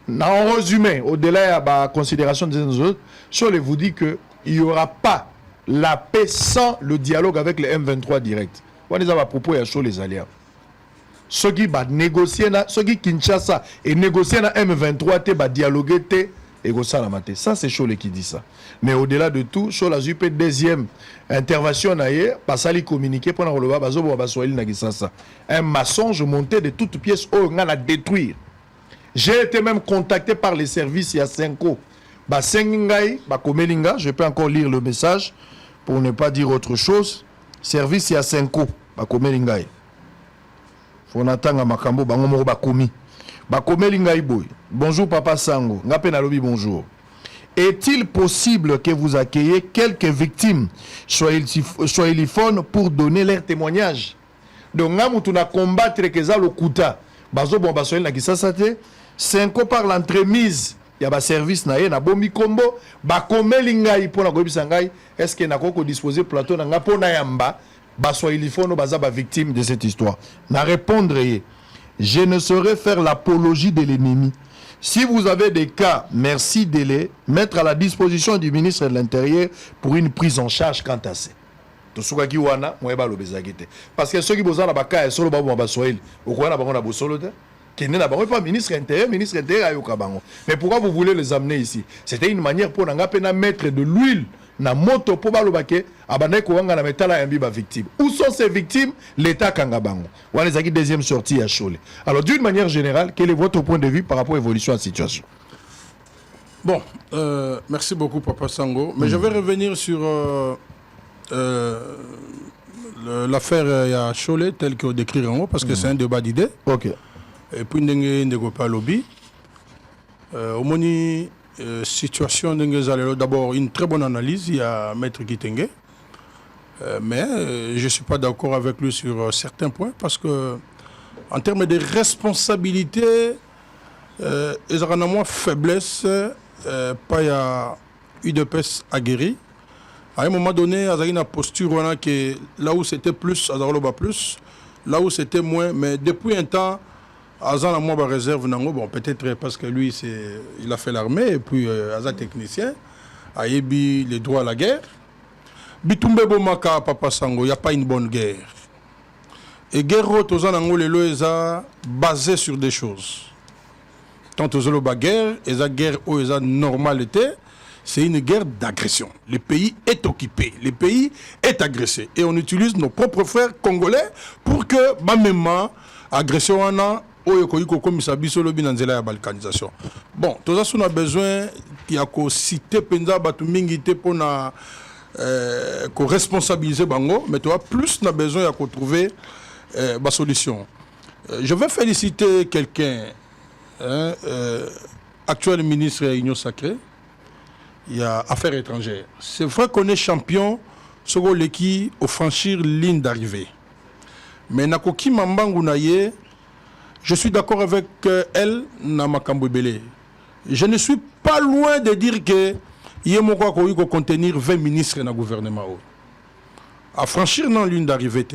En résumé, au-delà de la considération des autres, Chole vous dit que il y aura pas la paix sans le dialogue avec les M23 direct. On les a à propos à Chole les alliés. Ceux qui va négocier, ceux qui Kinshasa et négocier na M23 te va dialoguer te et go ça la maté. Ça c'est Chole qui dit ça. Mais au-delà de tout, Chole a eu deuxième intervention naie, parce qu'il communiqué pendant le bas bazo basoil na Kinshasa. Un mensonge monté de toutes pièces au on a détruire. J'ai été même contacté par les services il y a 5 ans. Ba Sengai, ba Komelinga, je peux encore lire le message pour ne pas dire autre chose. Service il y a 5 ans, ba Komelinga. Fonatanga makambo bango moko bakomi bakomeli ngai boy. Bonjour papa Sango ngape na lobi bonjour. Est-il possible que vous accueilliez quelques victimes swahiliphones pour donner leur témoignage? Donc ngamu tuna combattre que ça le kuta bazo bon basoel na kisasa te 5 ans par l'entremise ya ba service na ye na bombi kombo bakomeli ngai pona koyebisa ngai est-ce que na ko disposer plateau na nga pona yamba Baswahilifono bazaba victime de cette histoire. Na répondre, je ne saurais faire l'apologie de l'ennemi. Si vous avez des cas, merci de les mettre à la disposition du ministre de l'Intérieur pour une prise en charge quant à ça. Tosukaki wana moyeba lo bezagite. Parce que ceux qui bozana baka et solo babo baswahili, okwana bango na bosolo te. Qui n'est pas ministre intérieur ayoka bango. Mais pourquoi vous voulez les amener ici? C'était une manière pour n'angapena mettre de l'huile na moto po balobake abane ko wanga na metala yambi ba victime. Où sont ces victimes? L'état kangabango. Wana zaki deuxième sortie à Chole. Alors d'une manière générale, quel est votre point de vue par rapport à l'évolution de la situation? Bon, merci beaucoup Papa Sango, mais je vais revenir sur l'affaire à Chole telle que décrit en haut parce que c'est un débat d'idées. OK. Et puis ndenge pas lobby. Au moni situation d'abord une très bonne analyse, il y a Maître Kitenge, mais je ne suis pas d'accord avec lui sur certains points parce que en termes de responsabilité, il y a moins faiblesse, pas y a UDPS aguerri. À un moment donné, il y a une posture que là où c'était plus, plus, là où c'était moins, mais depuis un temps, Azan a moins de réserve, bon, peut-être parce que lui, il a fait l'armée, et puis Azan technicien, a ébi les droits à la guerre. Bitumbe Bomaka, Papa Sango, il n'y a pas une bonne guerre. Et guerre, Tozan Angolelo, est basée sur des choses. tant aux la guerre, et la guerre où la normalité, c'est une guerre d'agression. Le pays est occupé, le pays est agressé. Et on utilise nos propres frères congolais pour que, même agression en a, comme ça, la balkanisation. Bon, tout ça, on a besoin qu'il y a cité Penza Batumingite pour responsabiliser Bango, mais tu as plus besoin de trouver la solution. Je vais féliciter quelqu'un, actuel ministre de l'Union sacrée, il y a Affaires étrangères. C'est vrai qu'on est champion sur l'équipe au franchir ligne d'arrivée. Mais Nakoki Mambangu Naye, je suis d'accord avec elle, Namakambo Belé. Je ne suis pas loin de dire que Yemoko peut contenir 20 ministres dans le gouvernement. À franchir dans ligne d'arrivée.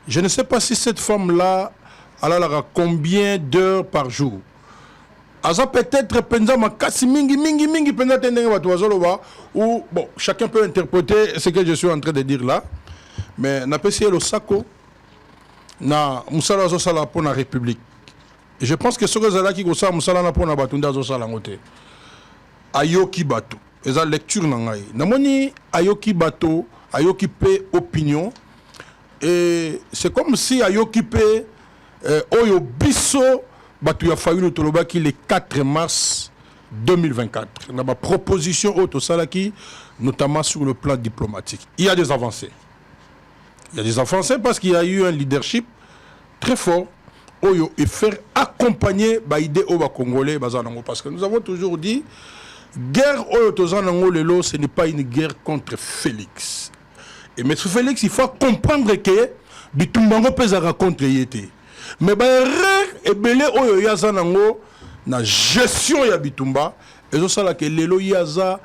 Je ne sais pas si cette femme-là, elle a combien d'heures par jour. Aza peut-être pendant kasi mingi ou bon, chacun peut interpréter ce que je suis en train de dire là. Mais n'a pas essayé le sako na musala zo sala pour la République. Et je pense que ce que zala qui go sa musala na pour na batunda zo sala ngote. Ayoki bato. Eza lecture na ngai. Namoni ayoki bato, ayoki pe opinion. Et c'est comme si ayoki pe oyo biso bato ya fayu le tolobaki le 4 mars 2024. Na ba proposition auto salaki notamment sur le plan diplomatique. Il y a des avancées. Il y a des avancées parce qu'il y a eu un leadership très fort oyo et faire accompagner baïdé au Congolais bazanango parce que nous avons toujours dit guerre oyo tozanango lelo ce n'est pas une guerre contre Félix. Et M. Félix il faut comprendre que bitumbango pezara contre yete. Mais erreur et belé oyo yazanango na gestion ya bitumba et ça là que lelo yaza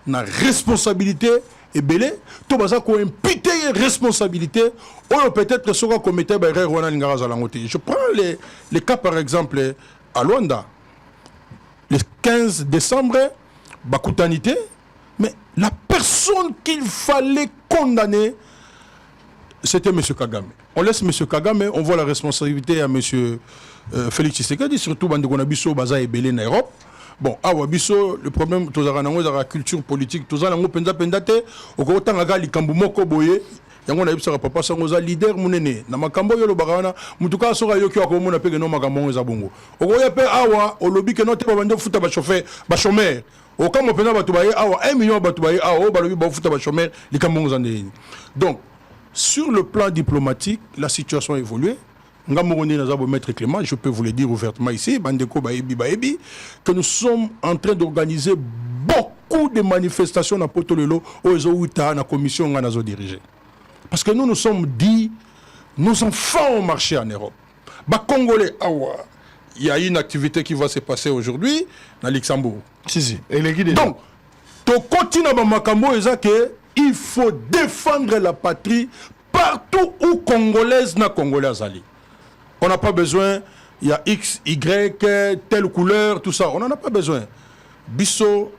na responsabilité et belé to baza ko imputer responsabilité ou peut-être ce qu'on commettait erreur wana lingara zalangote. Je prends les cas par exemple à Luanda le 15 décembre bakutanité mais la personne qu'il fallait condamner c'était M. Kagame. On laisse M. Kagame, on voit la responsabilité à M. Félix Tshisekedi, surtout Bandegonabiso, Baza et Belé, Nairobi. Bon, Awabiso, le problème, tout ça, la culture politique, tout ça, on penza pendate, au côté de Likambu Moko Boye, yango na yebisa papa sangoza leader munene na makambo yo lo bagana mutuka soka yo kyo ko mona pege no makambo eza bongo okoya pe awa olobi ke no te bande futa ba chauffeur ba chômeur o kamo pena batu baye awa 1 million batu baye awa ba lobi ba futa ba chômeur likambo zande. Donc sur le plan diplomatique, la situation a évolué. Maître Clément, je peux vous le dire ouvertement ici, Bandeko Baebi Baebi, que nous sommes en train d'organiser beaucoup de manifestations dans Potolelo, au Zouita, la commission que nous dirigée. Parce que nous sommes dit, nos enfants ont marché en Europe. Congolais, il y a une activité qui va se passer aujourd'hui dans Luxembourg. Si. Et les guides. Donc, tu continues à Makambo et que il faut défendre la patrie partout où congolaise na congolais azali. On n'a pas besoin, il y a X, Y, telle couleur, tout ça. On n'en a pas besoin. Bisso,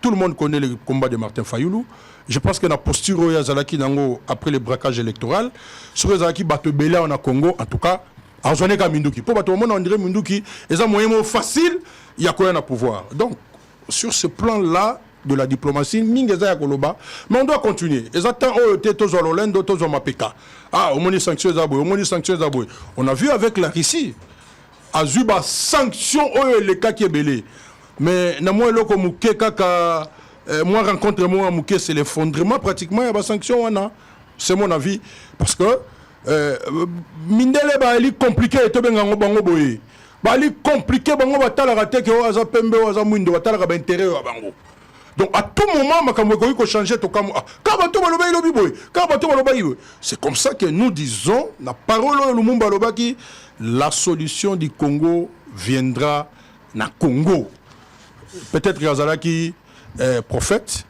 tout le monde connaît le combat de Martin Fayoulou. Je pense que la posture de Yazalaki Nango après le braquage électoral, sur Yazalaki Batebela en Congo, en tout cas, en zone comme Minduki. Pour Bato on dirait Minduki, et ça moyen facile, il y a quoi à pouvoir. Donc, sur ce plan-là, de la diplomatie, mais on doit continuer. On a vu avec la Russie, Azuba sanction les cas qui est belé. Mais moi rencontre moi Mouké, c'est l'effondrement pratiquement il y a sanction c'est mon avis parce que Mindele ba ali compliqué et bango bango boye. Ba ali compliqué bango batala raté que oza pembe oza mwindo batala ka intérêt ya bango. Donc à tout moment, c'est comme ça que nous disons, la parole de Lumumba Lobaki, la solution du Congo viendra na Congo. Peut-être Yazalaki prophète,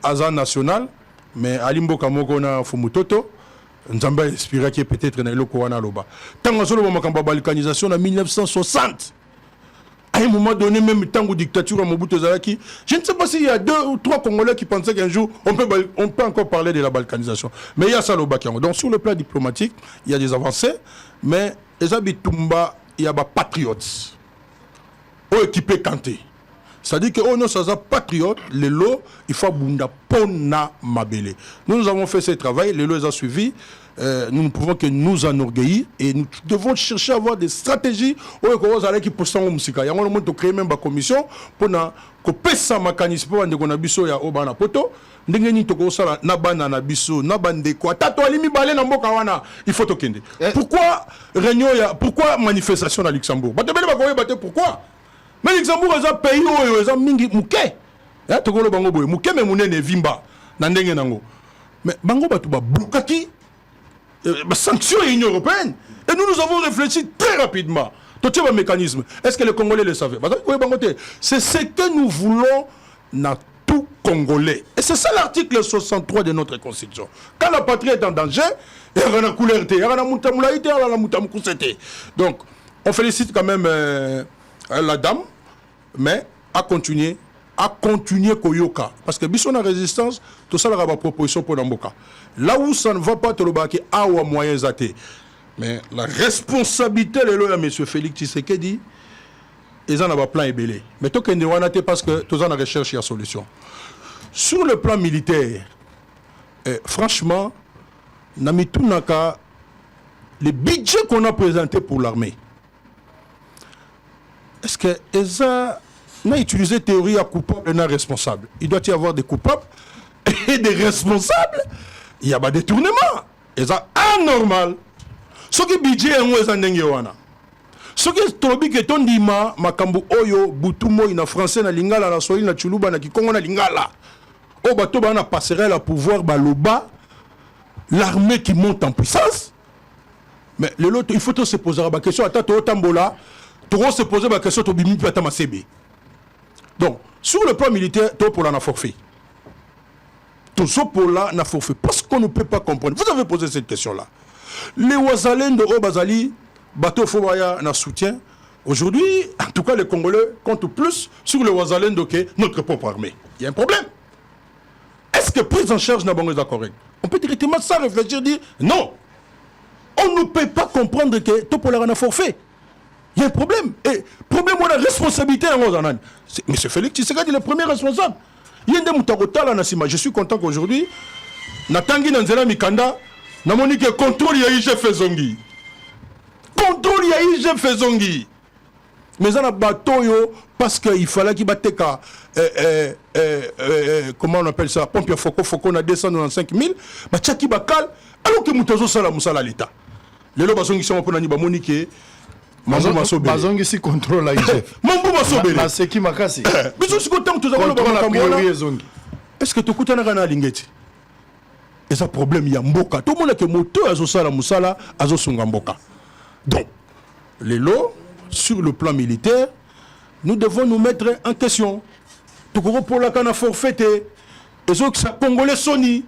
Azan national, mais Alimbo Kamoko na Fumutoto, Nzamba espérait qu'il peut-être na Eloko wana loba. Tant que nous avons balkanisation en 1960. À un moment donné, même tant que dictature à Mobutu Zalaki, je ne sais pas s'il y a 2 ou 3 Congolais qui pensaient qu'un jour, on peut encore parler de la balkanisation. Mais il y a ça, le Bakiango. Donc, sur le plan diplomatique, il y a des avancées, mais les Abitumba, il y a des patriotes. équipé Kanté. C'est-à-dire que nous sommes patriotes, les lots, il faut bunda pona mabele. Nous avons fait ce travail, les lots ont suivi. Nous ne pouvons que nous enorgueillir et nous devons chercher à avoir des stratégies qui pour ça musika. Il y a un créer même une commission pour que pesa mécanisme pour qu'on a biso ya obana poto. Ndengeni toko sala na bana na biso na bande quoi. Tato alimi balé na mboka wana il faut tokende. Pourquoi réunion ya pourquoi manifestation à Luxembourg? Pourquoi? Mais Luxembourg est un pays où ils ont mingi muke. Tokolo bango boye muke me munene vimba na ndenge nango. Mais bango batu ba blokaki sanctions et l'Union européenne. Et nous avons réfléchi très rapidement. Tout ce mécanisme. Est-ce que les Congolais le savaient? C'est ce que nous voulons dans tout Congolais. Et c'est ça l'article 63 de notre Constitution. Quand la patrie est en danger, il y a une couleur, il y a une. Donc, on félicite quand même la dame, mais à continuer Koyoka. Parce que si on a résistance, tout ça, la proposition pour Namboka. Là où ça ne va pas, tu as un moyen athée. Mais la responsabilité, de M. Félix Tshisekedi, ils en ont un plan ébélé. Mais tout le monde parce que tout en recherche la solution. Sur le plan militaire, franchement, les budgets qu'on a présentés pour l'armée, est-ce que on a utilisé théorie à coupable et non responsable? Il doit y avoir des coupables et des responsables. Il y a des détournements. Et ça anormal. Ce qui est budget est un ndenge wana. Ce qui est tobi que ton dima makambu oyo butumo ina français na lingala na swahili na chuluba na kikongo na lingala. O bato ba na passerelle à pouvoir baloba l'armée qui monte en puissance. Mais le lot il faut se poser la question ata to tambola, to se poser la question to bimi pata masebe. Donc, sur le plan militaire, tout pour la forfait. Tout ça pour la forfait. Parce qu'on ne peut pas comprendre. Vous avez posé cette question-là. Les Ouazalènes de Obazali, bateau Fobaya, na soutien. Aujourd'hui, en tout cas, les Congolais comptent plus sur les Ouazalènes de notre propre armée. Il y a un problème. Est-ce que prise en charge n'a pas été correct? On peut directement ça réfléchir, dire non. On ne peut pas comprendre que tout pour la forfait. Il y a un problème. Et problème, on a responsabilité en Rosanan. M. Félix Tshisekedi est le premier responsable. Il y a des moutagotala Nassima. Je suis content qu'aujourd'hui, Natangi Nanzela Mikanda, Namoni que contrôle Yaïje Fezongi. Contrôle Yaïje Fezongi. Mais on a bateau parce qu'il fallait qu'il batte comment on appelle ça? Pompier Foko, on a 295 000. Bah, Tchaki Bakal, alors que Moutazo Sala Moussala l'État. Les lois qui sont pour Nani Monique. Bazongi si contrôle la IGF. Mambo Masobele. Maseki Makasi. Est-ce que tu écoutes un lingeti? Et ça problème il y a mboka. Tout le monde a que moto azosala musala azosunga mboka. Donc les lots sur le plan militaire, nous devons nous mettre en question. Tout le monde pour la cana forfaité. Et ceux qui sont congolais soni.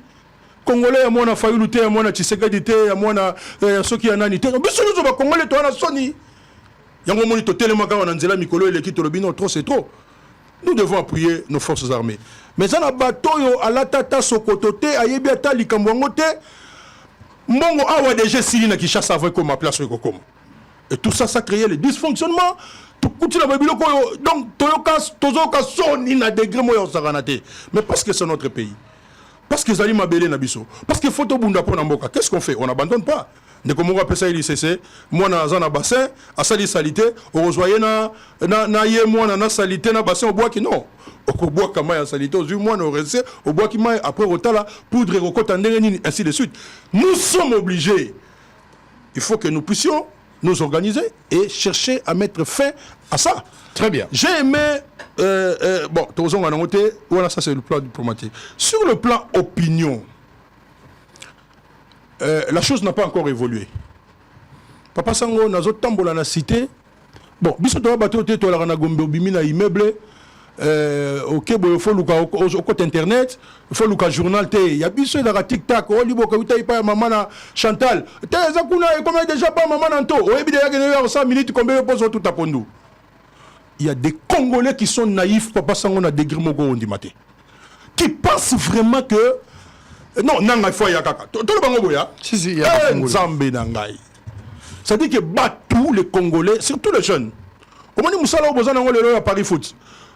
Congolais à moi na failli lutter à moi na Tshisekedi à moi na ceux qui en a nité. Mais nous sommes congolais toi na soni. Yango monito tellement quand on a nzela mikolo et l'équipe tolobino trop c'est trop. Nous devons appuyer nos forces armées. Mais ça na bateau yo ala tata sokotote ayebi ata likambwango te. Mbongo awa déjà sili na Kinshasa avec comme place comme. Et tout ça ça créait les dysfonctionnements. Donc tozoka soni na degré moyo saranate. Mais parce que c'est notre pays. Parce que Zali Mabele Nabiso. Parce que photo bunda pour Namboka. Qu'est-ce qu'on fait? On n'abandonne pas. De comme on appelle ça ICC, moi na zana bassin, à sali salité, au rejoyer na yé moi na salité na bassin au bois qui non. Au bois kama ya salité, au moi na resté, au bois qui m'a après au tala poudre rocotte ainsi de suite. Nous sommes obligés. Il faut que nous puissions nous organiser et chercher à mettre fin à ça. Très bien. J'ai aimé bon, voilà, ça c'est le plan diplomatique. Sur le plan opinion, la chose n'a pas encore évolué. Papa Sango, nous avons tambola na cité. Bon, biso to bateau te to la na gombe obimi na immeuble. OK, bon, il faut luka au côté internet, il faut luka journal te. Il y a biso na TikTok, o libo ka utai pa maman na Chantal. Te za kuna comme déjà pas maman nanto. O ebi de ya que 100 minutes combien pose tout à pondu. Il y a des Congolais qui sont naïfs, Papa Sango na degré moko ondimate. Qui pensent vraiment que non, nanga il faut ya kaka. Tout le bango boya. Si il y a Nzambe nangai. Ça dit que tous les Congolais, surtout les jeunes, Comment dit Moussala Obozan à Paris Foot?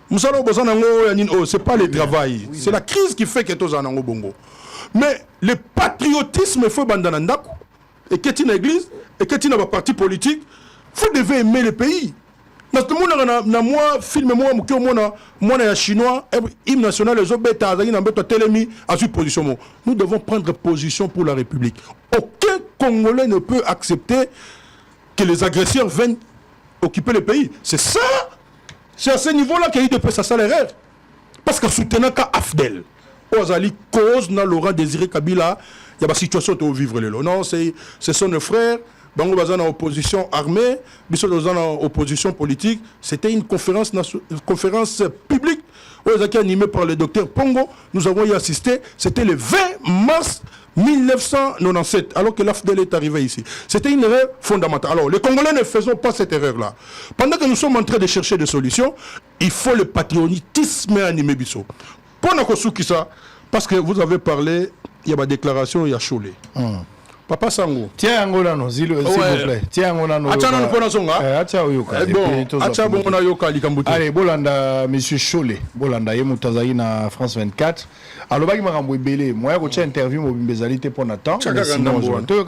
Moussala Obozan c'est pas le travail. C'est la crise qui fait que tous en ont bongo. Mais le patriotisme, il faut bandanandako. Et qu'est-ce une église? Et qu'est-ce une parti politique? Vous devez aimer le pays. Parce que moi, film moi, je chinois, hymne national, les autres, position. Nous devons prendre position pour la République. Aucun Congolais ne peut accepter que les agresseurs viennent occuper le pays. C'est ça. C'est à ce niveau-là qu'il y a eu de sa salaire. Parce que soutenant qu'à Afdel, Ozali cause dans Laurent Désiré Kabila, il y a une situation où vivre les lots. Non, c'est son frère. Bango Bazan en opposition armée, Bissot Bazan en opposition politique. C'était une conférence publique animée par le docteur Pongo. Nous avons y assisté. C'était le 20 mars 1997, alors que l'AFDEL est arrivé ici. C'était une erreur fondamentale. Alors, les Congolais ne faisons pas cette erreur-là. Pendant que nous sommes en train de chercher des solutions, il faut le patriotisme animé Bissot. Parce que vous avez parlé, il y a ma déclaration, il y a Cholet. Papa Sango. Tiens, Angolano, s'il vous plaît. Tiens, Angolano. Allez, Bolanda, monsieur Cholet. Bolanda, Yemutazaï na France 24. Alors, il m'a renvoyé belé. Moi, j'ai interview mon bimbezalité pour Nathan. Sinon, je vais te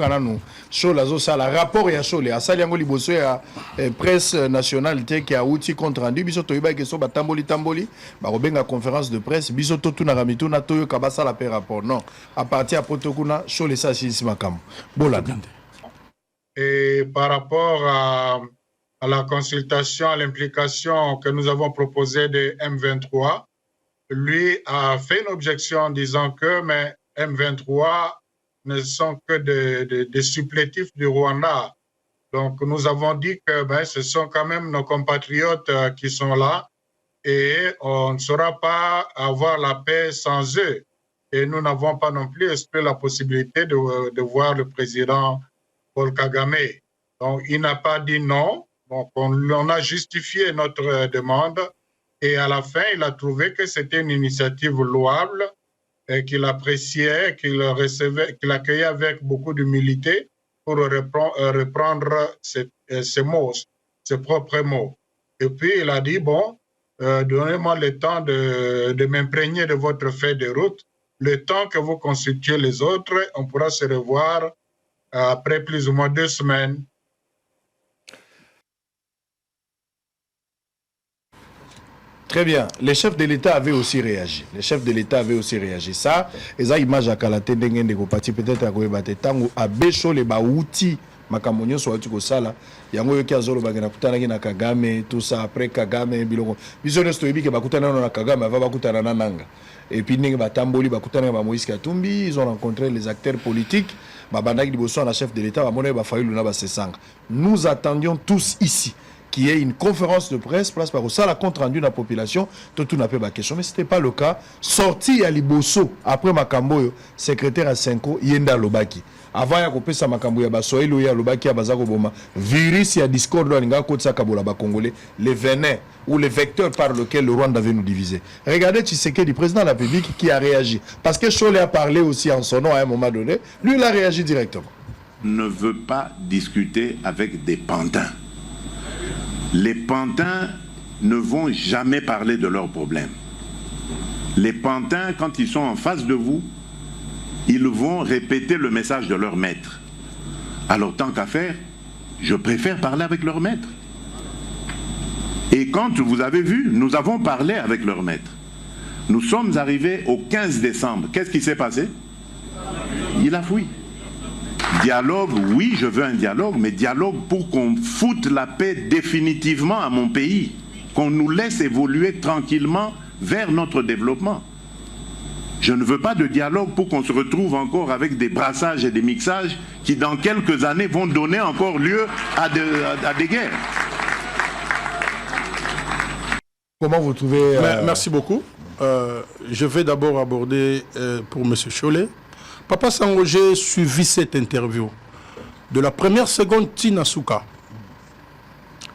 Cholazo, ça, le rapport ya Cholet. À Saliango Liboso, ya presse nationale qui a outil contre rendu. Bisoto Iba qui sont tamboli. Bah, Robenga conférence de presse. Bisoto Tunaramitu, Natoyo Kabasa la paix rapport. Non. À partir à Protokuna, Cholet, ça, c'est ici, Makam. Et par rapport à la consultation, à l'implication que nous avons proposée de M23, lui a fait une objection en disant que mais M23 ne sont que des supplétifs du Rwanda. Donc nous avons dit que ce sont quand même nos compatriotes qui sont là et on ne saura pas avoir la paix sans eux. Et nous n'avons pas non plus espéré la possibilité de voir le président Paul Kagame. Donc, il n'a pas dit non. Donc, on a justifié notre demande. Et à la fin, il a trouvé que c'était une initiative louable et qu'il appréciait, qu'il accueillait avec beaucoup d'humilité pour reprendre ses mots, ses propres mots. Et puis, il a dit, donnez-moi le temps de m'imprégner de votre feuille de route. Le temps que vous consultiez les autres, on pourra se revoir après plus ou moins 2 semaines. Très bien. Les chefs de l'État avaient aussi réagi. Ça, les images à Kalate Dengen de Kopati, peut-être à Goebate, Tango, à Bécho, les Baouti, Makamonio, soit tu Sala, Yango Yokiazolo, Bagana Kutana na Kagame, tout ça, après Kagame, Bilongo. Visionnaire Stoibi, que Bakutana na Kagame, va Bakutana Nanga. Et puis, Batamboli, Bakutana, Moïse Katumbi, ils ont rencontré les acteurs politiques. Babandak Liboso, la chef de l'État, nous attendions tous ici qu'il y ait une conférence de presse, place par ça, la compte rendu de la population, tout n'a pas de question. Mais ce n'était pas le cas. Sorti à Liboso, après Makamboyo, secrétaire à Senko, Yenda Lobaki. Avant ya kopesa makambo ya basoelo ya lobaki ya bazako boma virus ya discord nga kotsa kabola ba congolais les venin ou les vecteurs par lesquels le Rwanda veut nous diviser. Regardez Tshisekedi, président de la République, qui a réagi parce que Cholet a parlé aussi en son nom à un moment donné, lui il a réagi directement. Ne veut pas discuter avec des pantins. Les pantins ne vont jamais parler de leurs problèmes. Les pantins, quand ils sont en face de vous, ils vont répéter le message de leur maître. Alors tant qu'à faire, je préfère parler avec leur maître. Et quand vous avez vu, nous avons parlé avec leur maître. Nous sommes arrivés au 15 décembre. Qu'est-ce qui s'est passé? Il a fui. Dialogue, oui, je veux un dialogue, mais dialogue pour qu'on foute la paix définitivement à mon pays. Qu'on nous laisse évoluer tranquillement vers notre développement. Je ne veux pas de dialogue pour qu'on se retrouve encore avec des brassages et des mixages qui dans quelques années vont donner encore lieu à des guerres. Comment vous trouvez... Merci beaucoup. Je vais d'abord aborder pour M. Cholet. Papa Sango, j'ai suivi cette interview. De la première seconde, Tina Souka.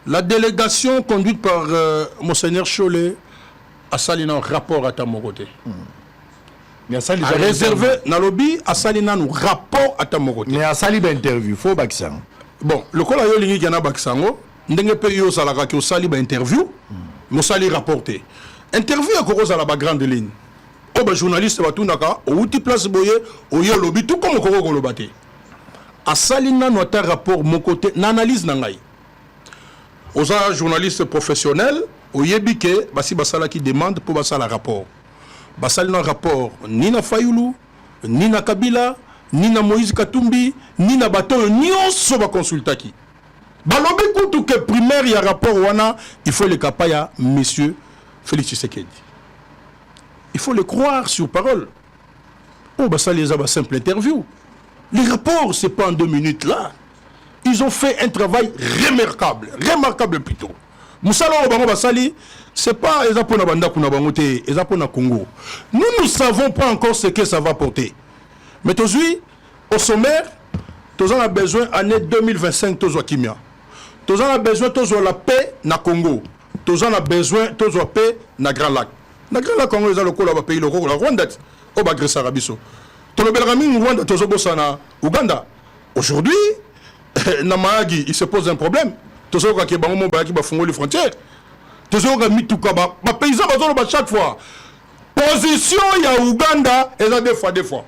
La délégation conduite par Monseigneur Cholet a sali un rapport à Tamoroté. Mais a réservé dans le lobby à Salina nous rapport à Tamoroté. Mais à Sali interview, faut Baksango. Bon, le col a eu Yana Baksango, ndenge pe yo salaka ki osali ba interview mosali rapporté interview ya kokoza la ba grande ligne o ba journaliste batunaka outi place boye oyo lobi tout comme kokoko lobate asali nano ata rapport mon côté na analyse na ngai oza journaliste professionnel oyebi ke basi basala ki demande pour basala rapport basali na rapport ni na Fayulu ni na Kabila ni na Moïse Katumbi ni na bato nyonso ba consultaki balobi kutu que primaire ya rapport wana il faut le kapaya monsieur Félix Tshisekedi il faut le croire sur parole oh bah ça les a simple interview les rapports c'est pas en 2 minutes là ils ont fait un travail remarquable plutôt musala bango basali c'est pas ezapona banda kuna bango te ezapona Congo nous ne savons pas encore ce que ça va porter mais aujourd'hui au sommaire tous on a besoin année 2025 tous wa kimia tous on a besoin tous la paix na Congo tous on a besoin tous la paix na Grand Lac Congo les a le pays le Rwanda au bagressa rabiso to le belrami Rwanda tous bossa na Uganda aujourd'hui na Mahagi il se pose un problème tous on ka bango mo ba ki ba fungo les frontières tous on ka mituka ba paysan bazolo ba chaque fois position ya Uganda et ça des fois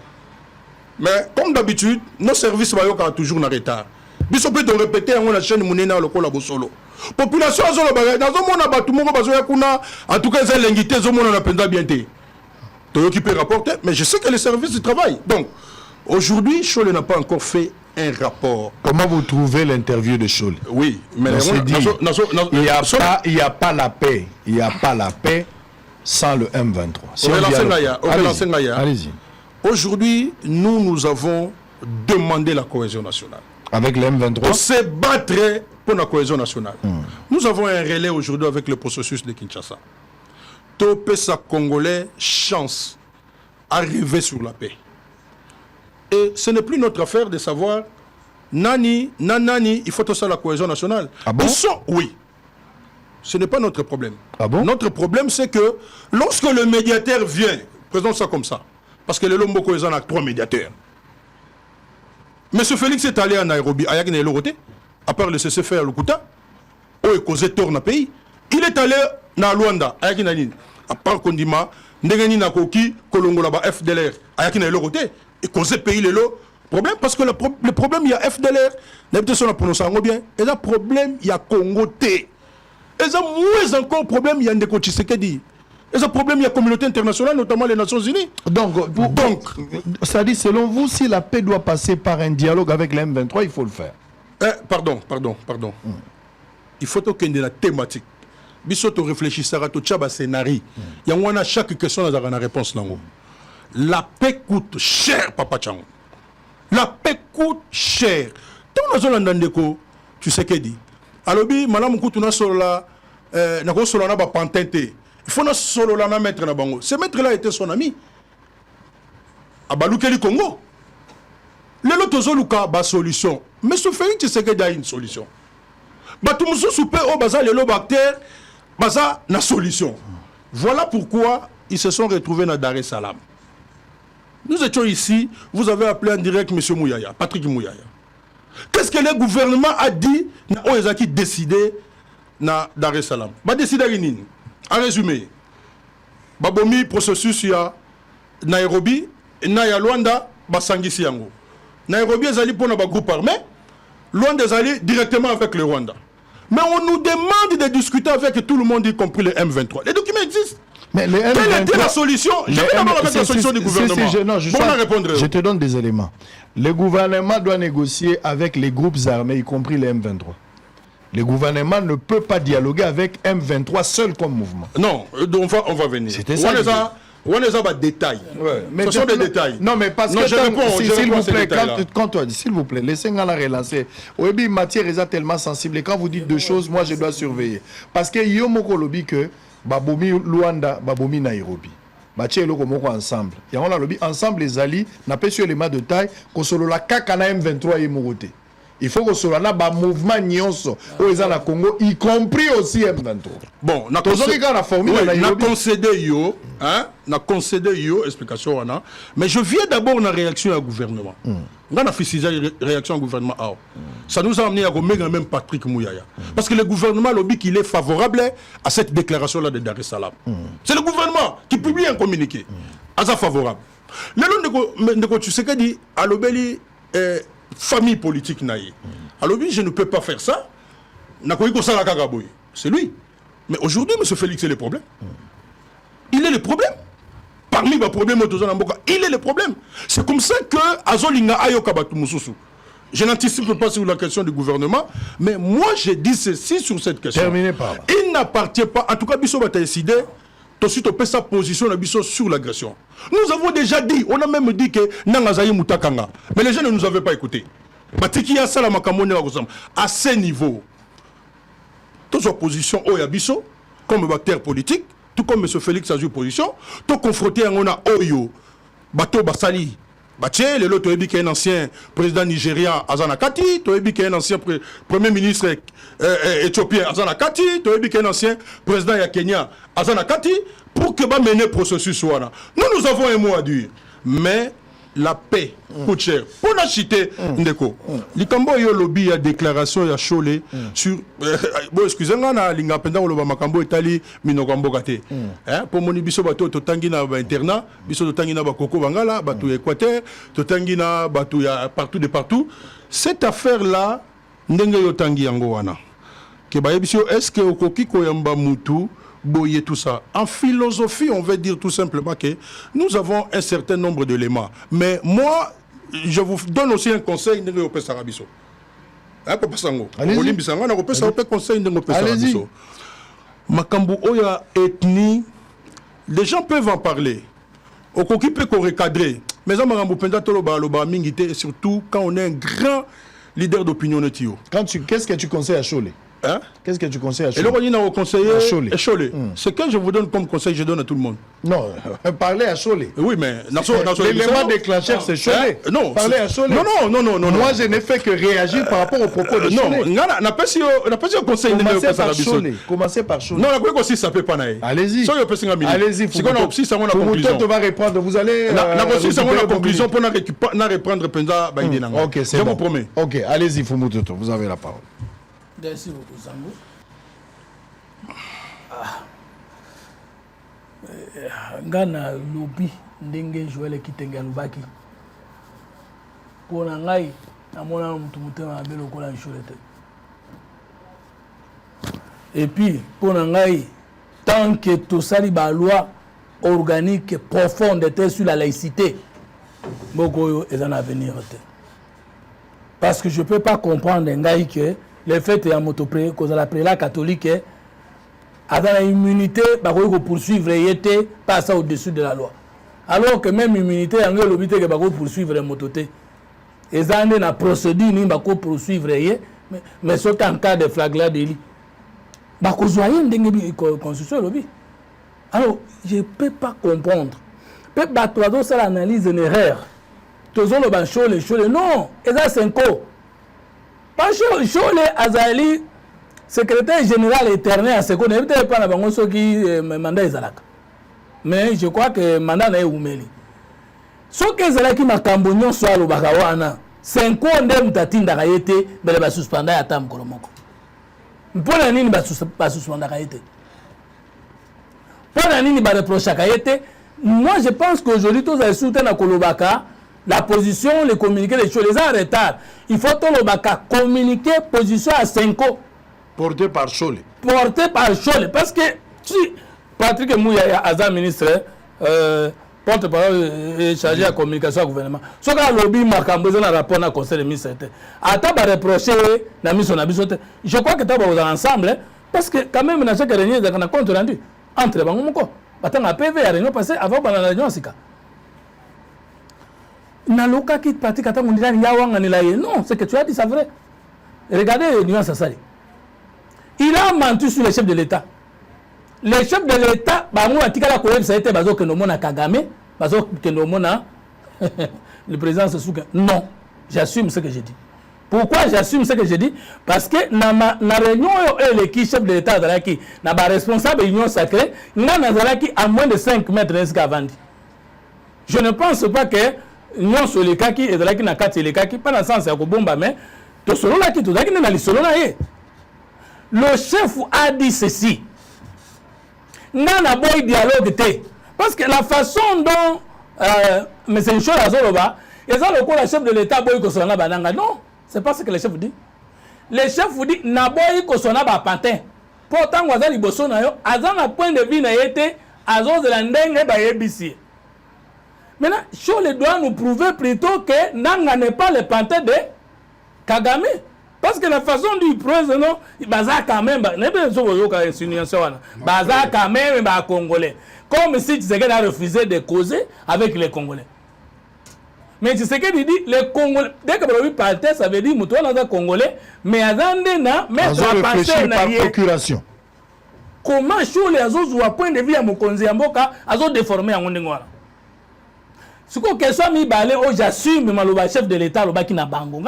mais comme d'habitude nos services bayoka toujours en retard biso peut donc répéter on la chaîne monena le kola bosolo population azolo ba nazo mona batu moko bazoya kuna en tout cas c'est l'ingité zo mona na penza bien té to occupé rapporter mais je sais que les services travaillent donc aujourd'hui Chole n'a pas encore fait un rapport. Comment vous trouvez l'interview de Chole? Oui, mais il n'y a pas la paix, il n'y a pas la paix sans le M23. Si allez-y. Aujourd'hui, nous avons demandé la cohésion nationale. Avec le M23? On se battrait pour la cohésion nationale. Nous avons un relais aujourd'hui avec le processus de Kinshasa. Topesa Congolais, chance, arriver sur la paix. Et ce n'est plus notre affaire de savoir Nani, il faut tout ça la cohésion nationale. Ah bon? Oui. Ce n'est pas notre problème. Ah bon? Notre problème, c'est que lorsque le médiateur vient, présente ça comme ça. Parce que le Lombo Cohésion a 3 médiateurs. Monsieur Félix est allé à Nairobi, à Yagné Loroté, à part le CCFR Lukuta, où il causait tort dans le pays. Il est allé à Luanda, à Yagné à part Kondima, Ndengeni Nakoki, Kolongola, FDLR, à Yagné Loroté. Et causait pays le problème parce que le problème il y a FDLR n'habite sur la prononciation bien et le problème il y a Congo T et ça moins encore problème il y a Ndeko Tshisekedi et ça problème il y a communauté internationale notamment les Nations Unies donc ça dit selon vous si la paix doit passer par un dialogue avec le M23 il faut le faire pardon il faut qu'il y ait la thématique bisoto réfléchissera to tchaba scénario il y a chaque question dans la réponse là. La paix coûte cher, Papa Tchango. La paix coûte cher. Tant que nous tu sais qu'est dit. Alors, madame, nous avons solo na ba pantente. Il faut na solo na mettre na bango. Ce maître-là était son ami. Abalukeli Congo. Le lot tozoluka ba solution. Mais ce fait tu sais qu'il y a une solution. Batu musu soupe au baza le lobactère baza na solution. Voilà pourquoi ils se sont retrouvés dans Dar es Salaam. Nous étions ici, vous avez appelé en direct M. Mouyaya, Patrick Mouyaya. Qu'est-ce que le gouvernement a dit na qui décidé na Dar es Salaam? Ba décider nini? En résumé, babomi processus ya Nairobi, na ya Luanda, basangisi yango. Nairobi ezali pour na ba groupe armé, Luanda ezali directement avec le Rwanda. Mais on nous demande de discuter avec tout le monde, y compris le M23. Les documents existent. Mais quelle était la solution? Je vais d'abord avec la solution du gouvernement. Je te donne des éléments. Le gouvernement doit négocier avec les groupes armés, y compris les M23. Le gouvernement ne peut pas dialoguer avec M23 seul comme mouvement. Non, on va venir. C'était ça. On les a des détails. Ce sont des détails. Non, mais parce que s'il vous plaît, quand toi dis, s'il vous plaît, laissez-moi la relancer. Oui, matière est tellement sensible. Et quand vous dites 2 choses, moi je dois surveiller. Parce que Yomoko lobby que Babomi Luanda, Babomi Nairobi. Baché loko moko ensemble. Et on a lobby ensemble les alliés, n'a pas sur les mains de taille, qu'on solo la kakana M23 et Moroté. Il faut que solo la ba mouvement nyonso au na Congo, y compris aussi M23. Bon, na concédé yo. hein, na concédé yo explication wana, mais je viens d'abord na réaction au gouvernement. On a fait réaction au gouvernement. Ça nous a amené à remettre même Patrick Mouyaya. Parce que le gouvernement lobby qu'il est favorable à cette déclaration-là de Dar es Salaam. C'est le gouvernement qui publie un communiqué. À ça favorable. Le tu sais que dit à l'obéli famille politique naïe. À l'obéli je ne peux pas faire ça. C'est lui. Mais aujourd'hui, M. Félix, c'est le problème. Il est le problème. Parmi les problèmes, il est le problème. C'est comme ça que Azolinga Ayoka Batumususu. Je n'anticipe pas sur la question du gouvernement, mais moi, je dis ceci sur cette question. Terminé par là. Il n'appartient pas, en tout cas, Bissot va décider, tout de suite, on peut sa position sur l'agression. Nous avons déjà dit, on a même dit que Nangazayi Moutakanga. Mais les gens ne nous avaient pas écoutés. À ce niveau, toute opposition au Yabiso, comme acteur politique, tout comme M. Félix a eu position, tout confronté à Oyo, Bato Basali, Baché, le lot qui est un ancien président nigérien Azana Kati, qui est un ancien premier ministre éthiopien Azana Kati, qui est un ancien président de Kenya Azana Kati, pour que va mener le processus. Nous avons un mot à dire, mais la paix coûte cher. Pour la citer, Ndeko, Likambo yo lobby a déclaration ya Cholé sur excusez-moi na linga penda lo makambo etali minokambo kate. Pour moni biso bato totangi na ba internat, biso totangi na ba koko bangala, bato Équateur, totangi na bato ya partout de partout. Cette affaire là ndenge yo tangi yango wana. Ke ba biso est-ce que okoki ko yamba mutu boyer tout ça. En philosophie, on veut dire tout simplement que nous avons un certain nombre d'éléments. Mais moi, je vous donne aussi un conseil. Allez-y. Makambu oya ethnie, les gens peuvent en parler. Okoki peut qu'on recadrer. Mais ça makambu penda toloba loba mingité, surtout quand on est un grand leader d'opinion netio. Qu'est-ce que tu conseilles à Cholé? Hein? Qu'est-ce que tu conseilles à Cholé? Et là, on a conseillé Cholé. Ce que je vous donne comme conseil, je donne à tout le monde. Non, parlez à Cholé. Oui, mais... L'élément déclencheur, c'est Cholé. Non, parlez à Cholé. Non. Moi, je n'ai fait que réagir par rapport aux propos de Cholé. Non, on n'a pas si un conseil. Commencez par Cholé. Non, on a quoi aussi, ça peut pas naître. Allez-y. Allez-y. Si on a aussi, ça va la conclusion. On va répondre. Vous allez... On a aussi, ça va la conclusion pour reprendre Penza Baïdinanga. Ok, c'est bon. Je vous promets. Ok, allez-y, Fumutoto. Vous avez la parole. Merci beaucoup, Sango. Ngana lobi ndenge Joël Kitenge alobaki pona ngai namona mutu mutema abelo kola nshorete et puis pona ngai tant que tosali ba loi organique profonde sur la laïcité boko ezana avenir parce que je peux pas comprendre ngai que le fait ya motopré cause la prélat catholique avec la immunité, il faut poursuivre et passer au-dessus de la loi. Alors que même l'immunité, il faut poursuivre les mototés. Et ça, il y a une procédure, il faut poursuivre, mais c'est en cas de flagla délit. Il faut que constitution. Alors, je ne peux pas comprendre. Peut-être que l'analyse une erreur. Tous les choses, non, et ça c'est un co. Pas Cholé Azali. Secrétaire général éternel à ce qu'on n'est pas la banque qui mandat Ezalaka. Mais je crois que le mandat n'est pas oumeli. Ce que Ezalaki m'a cambonné soit le Bakawana, 5 ans de Mutatinda Raïté, mais il va suspendre à Tam Kolomoko. Pour la ligne, il va suspendre à Raïté. Pour la ligne, il va reprocher à Raïté. Moi, je pense qu'aujourd'hui, tous les soutiens à Kolobaka, la position, les communiqués, les choses, les en retard. Il faut que Kolobaka communique position à 5 ans. Porté par Cholé. Porté par Cholé. Parce que si Patrick Mouyaya, Azam ministre, porte-parole chargé de la communication au gouvernement, ce que le lobby m'a cambré dans le rapport dans le conseil des ministres, à ta reprocher la mission de je crois que tu as ensemble, parce que quand même, dans chaque réunion, il y a un compte rendu entre les banques. Attends, la PV a réunion passée avant la réunion. Naloka qui pratique, attends, on dit non, c'est que tu as dit, c'est vrai. Regardez les nuances à ça. Il a menti sur les chefs de l'État. Les chefs de l'État, le président se souvient. Non, j'assume ce que j'ai dit. Pourquoi j'assume ce que je dis? Parce que dans la réunion, l'équipe chef de l'État qui n'a pas responsable de l'Union sacrée, n'a à moins de 5 mètres jusqu'à Vandi. Je ne pense pas que l'Union sur les kaki et de la qui n'a qu'à les kaki, pas dans le sens où bomba, mais tout selon la qui tout d'accord n'a solo là. Le chef a dit ceci. N'a pas boy dialogue té. Parce que la façon dont mais c'est une chose à Zoroba, et ça le coup le chef de l'État boy que son bananga non. C'est pas ce que le chef dit. Le chef vous dit naboyi ko sona ba pantin. Pourtant waza liboso na yo, azana point de vue na yete, azo de la ndenge ba yebisi. Maintenant, Chole doit nous prouver plutôt que Nanga n'est pas le pantin de Kagame. Parce que la façon du président, baza quand même, n'est pas baza quand même ba Congolais. Comme si Tshisekedi a refusé de causer avec les Congolais. Mais tu sais qu'il dit, les Congolais, dès que vous parlez, ça veut dire que nous sommes Congolais, mais attendez, mettre à penser par procuration. Comment sur les autres, à point de vue à Mokonzi Amboka, à autres déformés à Mondengwara. Ce que soit mis balé, j'assume, le chef de l'État, le baki na bango.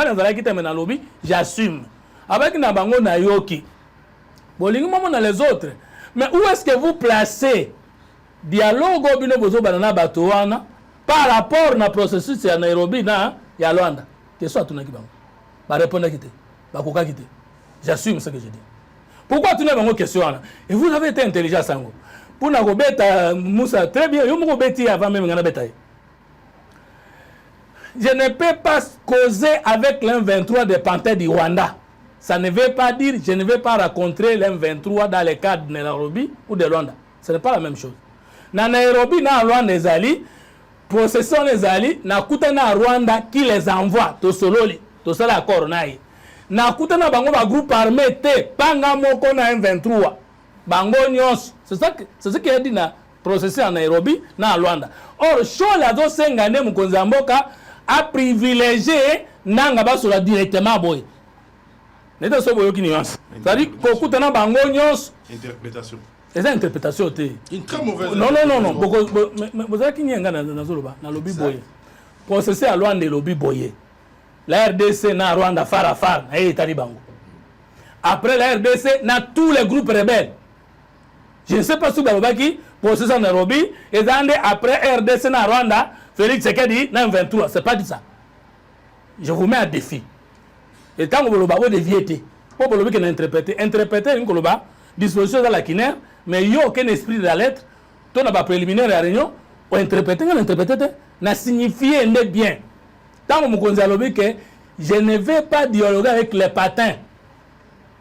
J'assume. Avec na bango na yoki. Bon, les autres. Mais où est-ce que vous placez dialogue au bino bozo banana batoana? Par rapport au processus à Nairobi, il y a Luanda. Question à tout le monde. Je vais répondre à quitter. Je vais quitter. J'assume ce que je dis. Pourquoi tu n'as pas de question? Et vous avez été intelligent, Sango. Pour nous bêta Moussa, très bien. Je me bêtis avant même de bêta. Je ne peux pas causer avec l'M23 des panthères du Rwanda. Ça ne veut pas dire que je ne vais pas rencontrer l'M23 dans le cadre de Nairobi ou de Luanda. Ce n'est pas la même chose. Dans Nairobi, dans Luanda, les alliés, procession les alliés, na kutana Rwanda qui les envoie to sololi to sala accord naï na kutana bango ba groupe armé te panga moko na M23 bango nyos c'est ce qui a dit na procession à Nairobi na Rwanda. Or Chole azo sengane mukonzi mboka a privilégié nanga basola directement boy neta so boyo ki nuance c'est-à-dire ko kutana bango nyos interprétation. C'est une interprétation. Une très mauvaise non. Vous avez qui n'y a pas dans lobby boye. Processé à Luanda de lobby boye. La RDC na Rwanda far na Etali Bango. Après la RDC na tous les groupes rebelles. Je ne sais pas si vous avez qui processé à Nairobi et après RDC na Rwanda, Félix Tshisekedi na 23. C'est pas dit ça. Je vous mets à défi. Et tant que vous avez dévié, pour le que interpréter une coloba disposition dans la Kiner. Mais il n'y a aucun esprit de la lettre. Tu n'as pas préliminaire à la réunion. Ou interpréter, n'a signifié bien. Tant que je dis que je ne vais pas dialoguer avec les patins.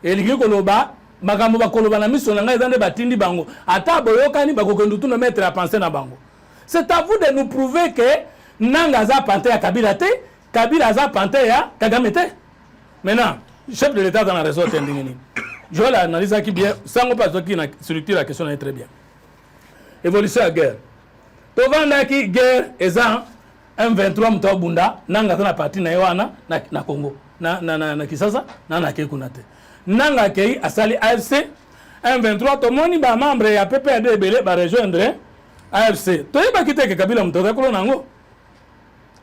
Et les gens qui ont c'est à vous de nous prouver que Nanga za panté à Kabila te, Kabila za panté à Kagame te. Maintenant, chef de l'État dans la réseau je vais l'analyser qui bien, sans pas qui structure la question est très bien. Évolution à guerre. Tovanda qui guerre est en M23 mtobunda nanga tana parti na Yohana na Congo na Kisasa na Kekunate. Nanga kei asali AFC M23 tomoni ba membre ya PPRD belé ba rejoindre AFC. Toyeba kite ke Kabila mtoka ko nango.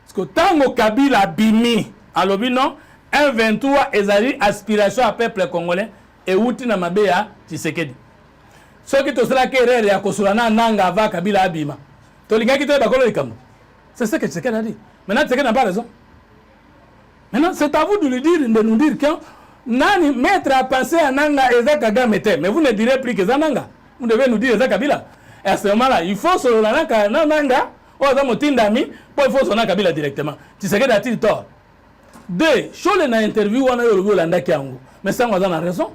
Parce que tango Kabila bimi alobi non M23 ezali aspiration à peuple congolais et outi na mabeya Tshisekedi. Ce qui te sera kerere ya kosulana nanga va Kabila abima. Tolinga kite bakolo likambo. C'est ce que Tshisekedi a dit. Maintenant Tshisekedi n'a pas raison. Maintenant c'est à vous de lui dire, de nous dire que nani mettre à penser à nanga eza Kagame te. Mais vous ne direz plus que ça nanga. Vous devez nous dire eza Kabila. Et à ce moment-là, il faut se lanaka nanga ou za motindami pour il faut sonner Kabila directement. Tshisekedi a-t-il tort? Deux, Chole na interview wana yo Yolanda Kiango. Mais ça on a raison.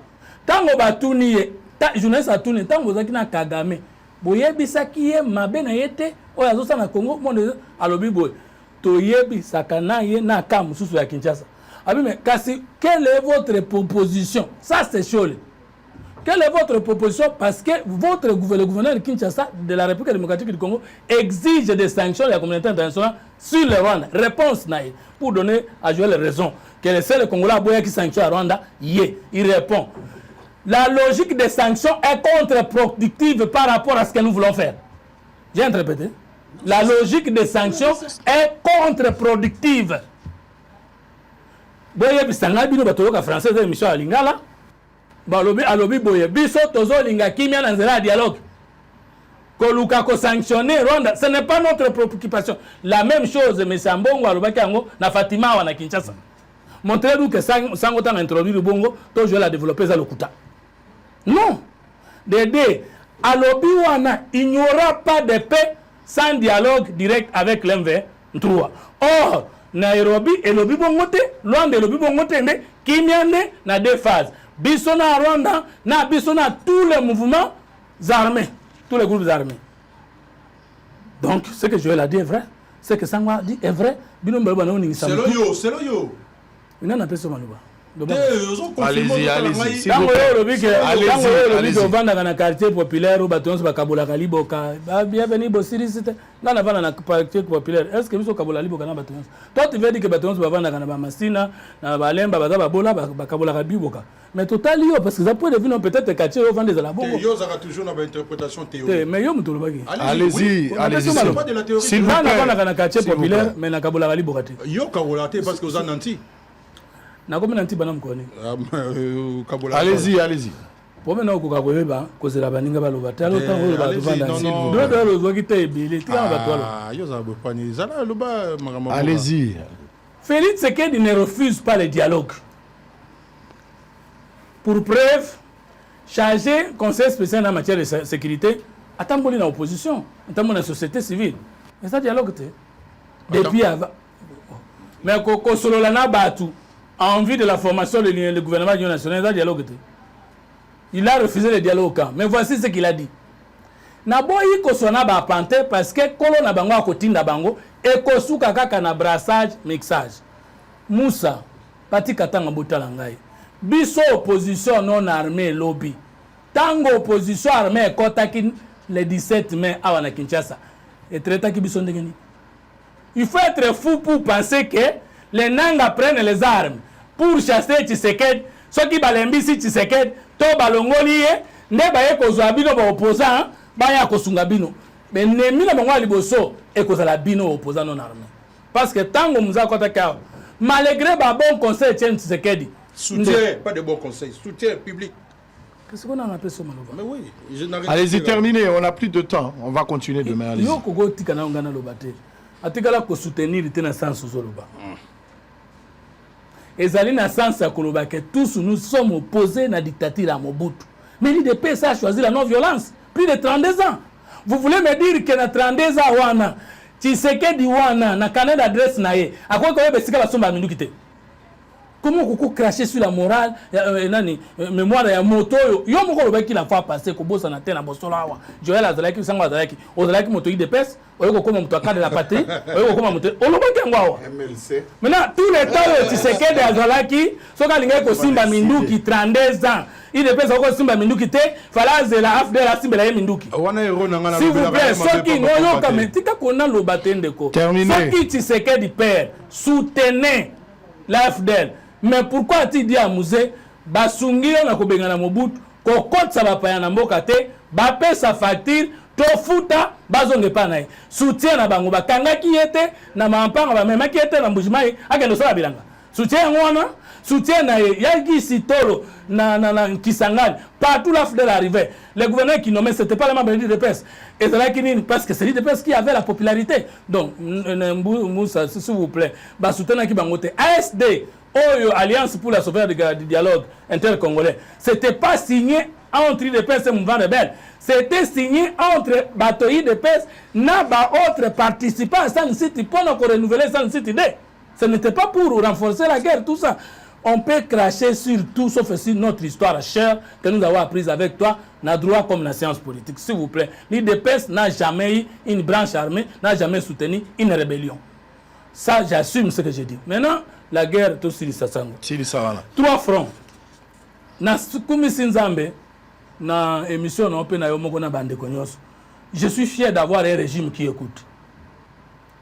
Tango batuni journaliste atuni tango zaki na Kagame. Boyebisa ki ye mabe na yete o yazosa na Congo monde alobi boy. To yebisa kana ye na kam susu ya Kinshasa. Abi mais kasi quelle est votre proposition? Ça c'est Chole. Quelle est votre proposition? Parce que votre gouverneur de Kinshasa de la République démocratique du Congo exige des sanctions de la communauté internationale sur le Rwanda. Réponse naïe pour donner à Joël raison que le seul Congolais qui sanctionne à Rwanda, il répond. La logique des sanctions est contre-productive par rapport à ce que nous voulons faire. J'ai interprété. La logique des sanctions est contre-productive. boye bisanga bino batoloka français de émission à lingala balobi alobi boye biso tozolinga kimia na nzela ya dialogue koluka ko sanctionner Rwanda, ce n'est pas notre préoccupation. La même chose mais Sambongo alobaki yango na Fatima wa na Kinshasa. Montrez-nous que Sango t'a introduit le Bongo, toi je l'ai développé ça le Kuta. Non. Dédé alobi wana, il n'y aura pas de paix sans dialogue direct avec l'M23. Or Nairobi et lobi bongote, loin de lobi bongote ne kimiane na deux phases. Bisona Rwanda, na bisona tous les mouvements armés. Tous les groupes armés. Donc, ce que Joël a dit est vrai. Ce que Sangwa a dit est vrai. C'est le yo, c'est le yo. Il n'a pas ça, Malouba. Allez-y, allez-y. Allez-y. Dans le quartier populaire, bienvenue au Syrie. Dans le quartier populaire, est-ce que vous avez Kabola Liboka? Toi, tu veux dire que Batons va vendre dans Massina, dans Balemba, Babola, Kabola Biboka. Mais total, parce que ça peut devenir peut-être quartier au vendre de la Bongo. Yo, ça a toujours une interprétation théorique. Mais yo, allez-y, allez-y. S'il vous plaît, dans le quartier populaire, mais dans Kabola Liboka. Yo, Kabola, parce que vous en anti. Allez-y, allez-y. Pour maintenant, allez-y. Allez-y. Félix Tshisekedi ne refuse pas le dialogue. Pour preuve, changer conseil spécial en matière de sécurité, attends, dans l'opposition, attends, dans la société civile. Mais ça dialogue, depuis avant. Mais quand solo lana batu en vue de la formation du gouvernement national, ça dialogue. Il a refusé le dialogue. Mais voici ce qu'il a dit. Naboyi kosona ba pante parce que kolo na bango akotinda bango et kosuka kaka na brassage mixage. Moussa pati katanga botala ngai. Biso opposition non armée lobby. Tango opposition armée kotaki le 17 mai à na Kinshasa. Et traita ki biso ndengeni. Il faut être fou pour penser que les Nanga prennent les armes pour chasser Tshisekedi. Ceux qui balembisi Tshisekedi, to balongoli ye, ne baye kozwa bino ba opposant, baya kosunga bino. Mais nemi na bango liboso e kozala bino opposant non armé. Parce que tango muza kota ka malgré ba bon conseil Tshisekedi. Soutien, pas de bon conseil, soutien public. Qu'est-ce qu'on a appelé ça, Malouba? Mais oui, allez-y, terminez, on n'a plus de temps. On va continuer demain. Allez-y. Yo kogo tikana ngana lobate. Atikala ko soutenir tena sens zoloba. Ezali na sens ya koloba que tous nous sommes opposés à la dictature à Mobutu. Mais l'IDPS a choisi la non-violence. Plus de 32 ans. Vous voulez me dire que na 32 ans wana Tshisekedi wana na carnet d'adresse na ye akwa ko besika basomba mindu kite. Comment vous cracher sur la morale, mémoire ya moto yo moko lobaki la fois passée ko bossa na tena bosola wa. Joël azalaki sangwa azalaki, ozalaki moto IDPS, oyoko koma moto akade la patrie, oyoko koma moto. Olobaki ngwa wa. MLC. Maintenant tous les temps Tshisekedi azalaki, soka linga ko simba minduki 32 ans. IDPS ko simba minduki te, fala zela afde la simba la minduki. Wana hero nanga na. S'il vous plaît, soki ngoyo kametika kona lobatende ko. Soki Tshisekedi père, soutenez l'AFDL. Mais pourquoi tu dis à Mouzé, basungi na kobenga na Mobutu, ko kotsa ba paya na mboka te, ba pe sa facture, to futa bazonge pa nae. Soutien na bango ba kangaki yete na mampanga ba memaki yete na Mbujimai, akendo sala bilanga. Soutien ngwana, soutien na yaki sitolo na Kisangani, partout la FDL arrivait. Le gouverneur qui nommait, c'était pas le membre de l'IDPS. Et c'est là qu'il parce que c'est l'IDPS qui avait la popularité. Donc, Moussa, s'il vous plaît, bah soutien qui bangote. ASD, Alliance pour la sauvegarde du dialogue intercongolais, c'était pas signé entre l'IDPS et Mouvement Rebelle. C'était signé entre bateaux IDPS et autres participants à San City pour renouveler San City D. Ce n'était pas pour renforcer la guerre, tout ça. On peut cracher sur tout, sauf sur notre histoire chère que nous avons apprise avec toi, n'a droit comme la science politique. S'il vous plaît, l'IDPS n'a jamais eu une branche armée, n'a jamais soutenu une rébellion. Ça, j'assume ce que j'ai dit. Maintenant, la guerre, tout Sili Sassango. Trois fronts. Na Kumi Sinzambe, na émission na Open Ayomoko na Bande Konyos. Je suis fier d'avoir un régime qui écoute.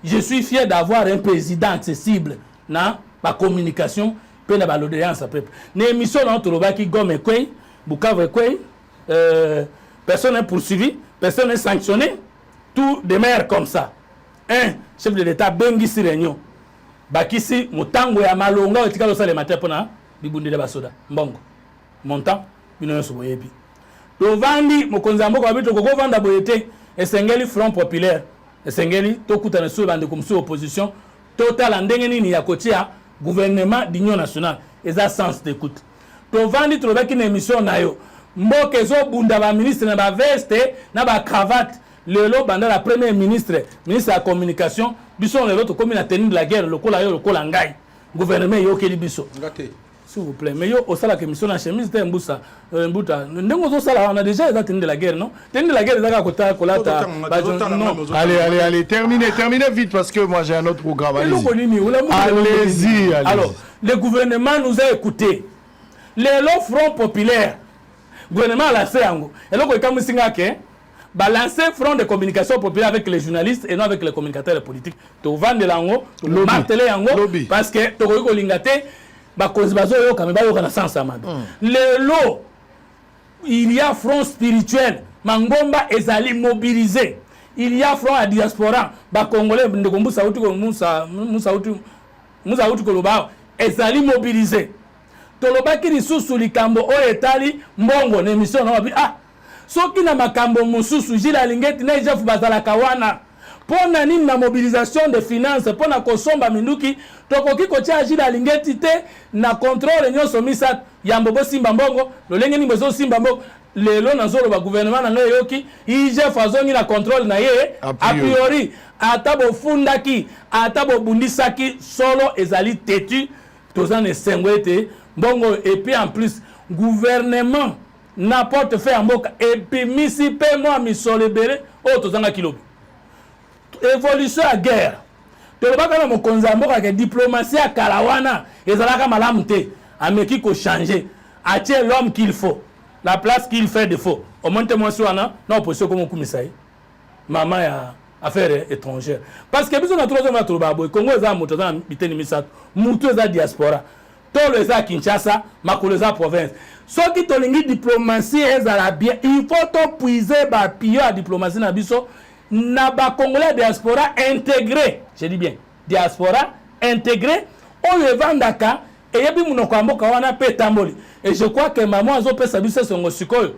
Je suis fier d'avoir un président accessible na la communication. L'émission qui gomme quoi, Bukavu quoi, personne n'est poursuivi, personne n'est sanctionné, tout demeure comme ça. Un chef de l'État Bengi Sirenyo, bakisi motango ya malonga etika losala matin pona bibundi de basoda mbongo montant bino nyonso boyebi tovandi mokonzi ya mboka babito kokovanda boyete esengeli Front Populaire esengeli tokutana sur bande comme sur opposition totala ndenge nini ya kotia gouvernement d'union nationale eza sens d'écoute tovandi tolobaki na émission na yo mboka ezobunda ba ministre na ba veste na ba cravate lelo banda la premier ministre ministre ya communication biso lelo to komi na tenue de la guerre lokola yo lokola ngai gouvernement yo keli biso ngate s'il vous plaît mais yo osala que mission na chemise te mbusa mbuta ndengo zo sala on a déjà la tenue de la guerre non tenue de la guerre ezaka kota kolata non allez terminez vite parce que moi j'ai un autre programme allez-y alors le gouvernement nous a écouté lelo Front Populaire gouvernement la seango eloko ekamusinga ke balancer front de communication populaire avec les journalistes et non avec les communicateurs politiques. To vendre lango, to marteler yango parce que to ko lingate ba cause bazo yo kameba yo kana sens amado. Le lot il y a front spirituel, mangomba ezali mobilisé. Il y a front à diaspora, ba congolais ndeko Musa uti ko Musa uti ko loba ezali mobilisé. To lobaki lisusu likambo o etali mbongo na émission na bi soki na makambo mususu jila lingeti na Jeff bazalaka wana pona nini na mobilisation de finances pona kosomba minduki tokoki kotia jila lingeti te na contrôle nyonso misa ya mbobo simba mbongo lolenge ni bozo simba mbongo lelo na zolo ba gouvernement na ngayo yoki Jeff azongi na contrôle na ye a priori atabo fundaki atabo bundisaki solo ezali tetu tozane sengwete mbongo et puis en plus gouvernement n'importe fait en boka et puis misi pe moi mi solebere o tozanga kilobi évolution à guerre to lobaka na mokonza mboka ke diplomatie à kalawana ezalaka malamu te ameki ko changer atie l'homme qu'il faut la place qu'il fait défaut au moins moi swana na opposition comme kumisai maman ya affaires étrangères parce que biso na trozo na troba boy Congo eza moto za biteni misato mutu eza diaspora tolo eza Kinshasa makolo eza province soki tolingi diplomatie ezala bien il faut to puiser ba pio à diplomatie na biso na ba congolais diaspora intégré je dis bien diaspora intégré oyo evandaka eyebi munoko ya mboka wana pe tamboli et je crois que maman azopesa biso songo sikoyo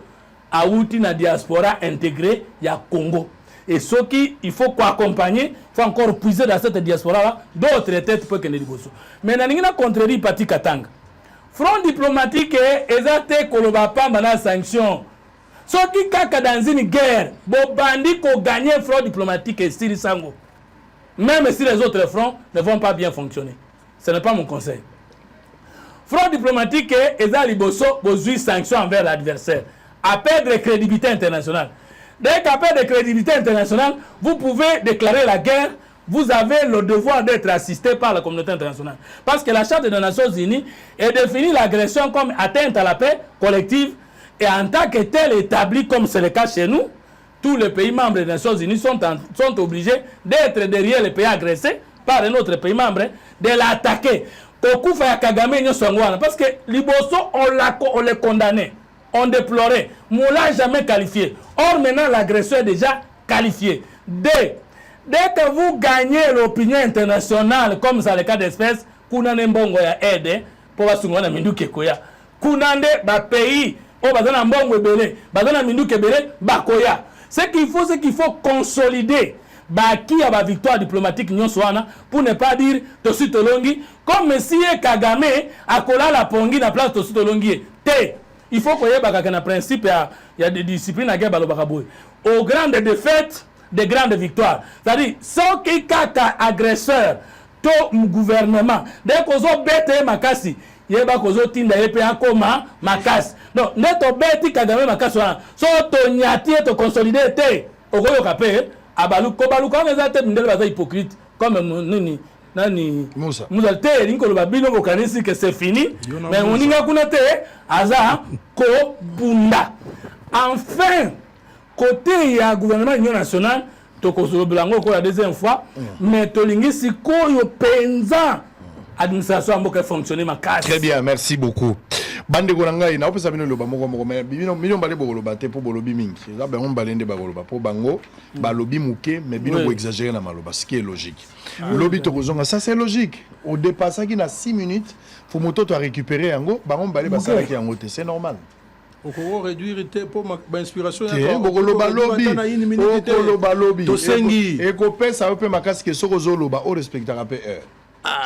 auti na diaspora intégré ya Congo et soki il faut accompagner faut encore puiser dans cette diaspora là d'autres têtes pour que ne liboso mais na ningi na contredit parti Katanga front diplomatique ezate koloba pamba na sanction soki kaka dans une guerre bobandi ko gagner front diplomatique et style sango même si les autres fronts ne vont pas bien fonctionner ce n'est pas mon conseil front diplomatique eza liboso bozui sanction envers l'adversaire à perdre crédibilité internationale. Dès qu'à perdre crédibilité internationale, vous pouvez déclarer la guerre. Vous avez le devoir d'être assisté par la communauté internationale. Parce que la Charte des Nations Unies est définie l'agression comme atteinte à la paix collective et en tant que telle établie comme c'est le cas chez nous, tous les pays membres des Nations Unies sont obligés d'être derrière les pays agressés par un autre pays membre, de l'attaquer. Parce que Liboso, on les condamnait. On déplorait, on ne l'a jamais qualifié. Or, maintenant, l'agresseur est déjà qualifié. Dès que vous gagnez l'opinion internationale, comme c'est le cas d'espèce, Kounane Mbongo ya aide, pour Basungwana Mindu Kekoya. Kounande, ba pays, Bazana Mbongo Ebele, Bazana Mindu Kebele, Bakoya. Ce qu'il faut consolider. Qui a la victoire diplomatique pour ne pas dire Tossi Tolongi, comme si Kagame a collé la pongi na place Tossi Tolongi. Il faut qu'il y ait un principe, il y a des disciplines à guerre. Aux grandes défaites, des grandes victoires. C'est-à-dire, ceux qui sont agresseurs, tout gouvernement, dès qu'on a bêté Makassi, il y a un coma Makassi. Non, net au bêti Kagame Makassi, so to nyati to consolider te, au goyo kapé, abalu kobalu quand les athènes ne sont hypocrites comme nani Musa te rinko lo babino bokanisi que c'est fini mais on ninga kuna te aza ko bunda enfin côté ya gouvernement union nationale to ko blango ko la deuxième fois mais to lingi sikoyo penza administration mboka fonctionner ma case. Très bien, merci beaucoup. bande ko ngai na opesa bino loba moko mais bino bale boloba te po bolobi mingi za ben on balende boloba po bango balobi muke mais bino ko exagérer na maloba ce qui est logique lobi to kozonga ça c'est logique au dépassé qui na 6 minutes faut moto to récupérer yango bango bale basala ki yango te c'est normal okoko réduire te po ma inspiration ya ko loba lobi to sengi et ko pesa pe makasi ke soko zo loba au respectera pe heure.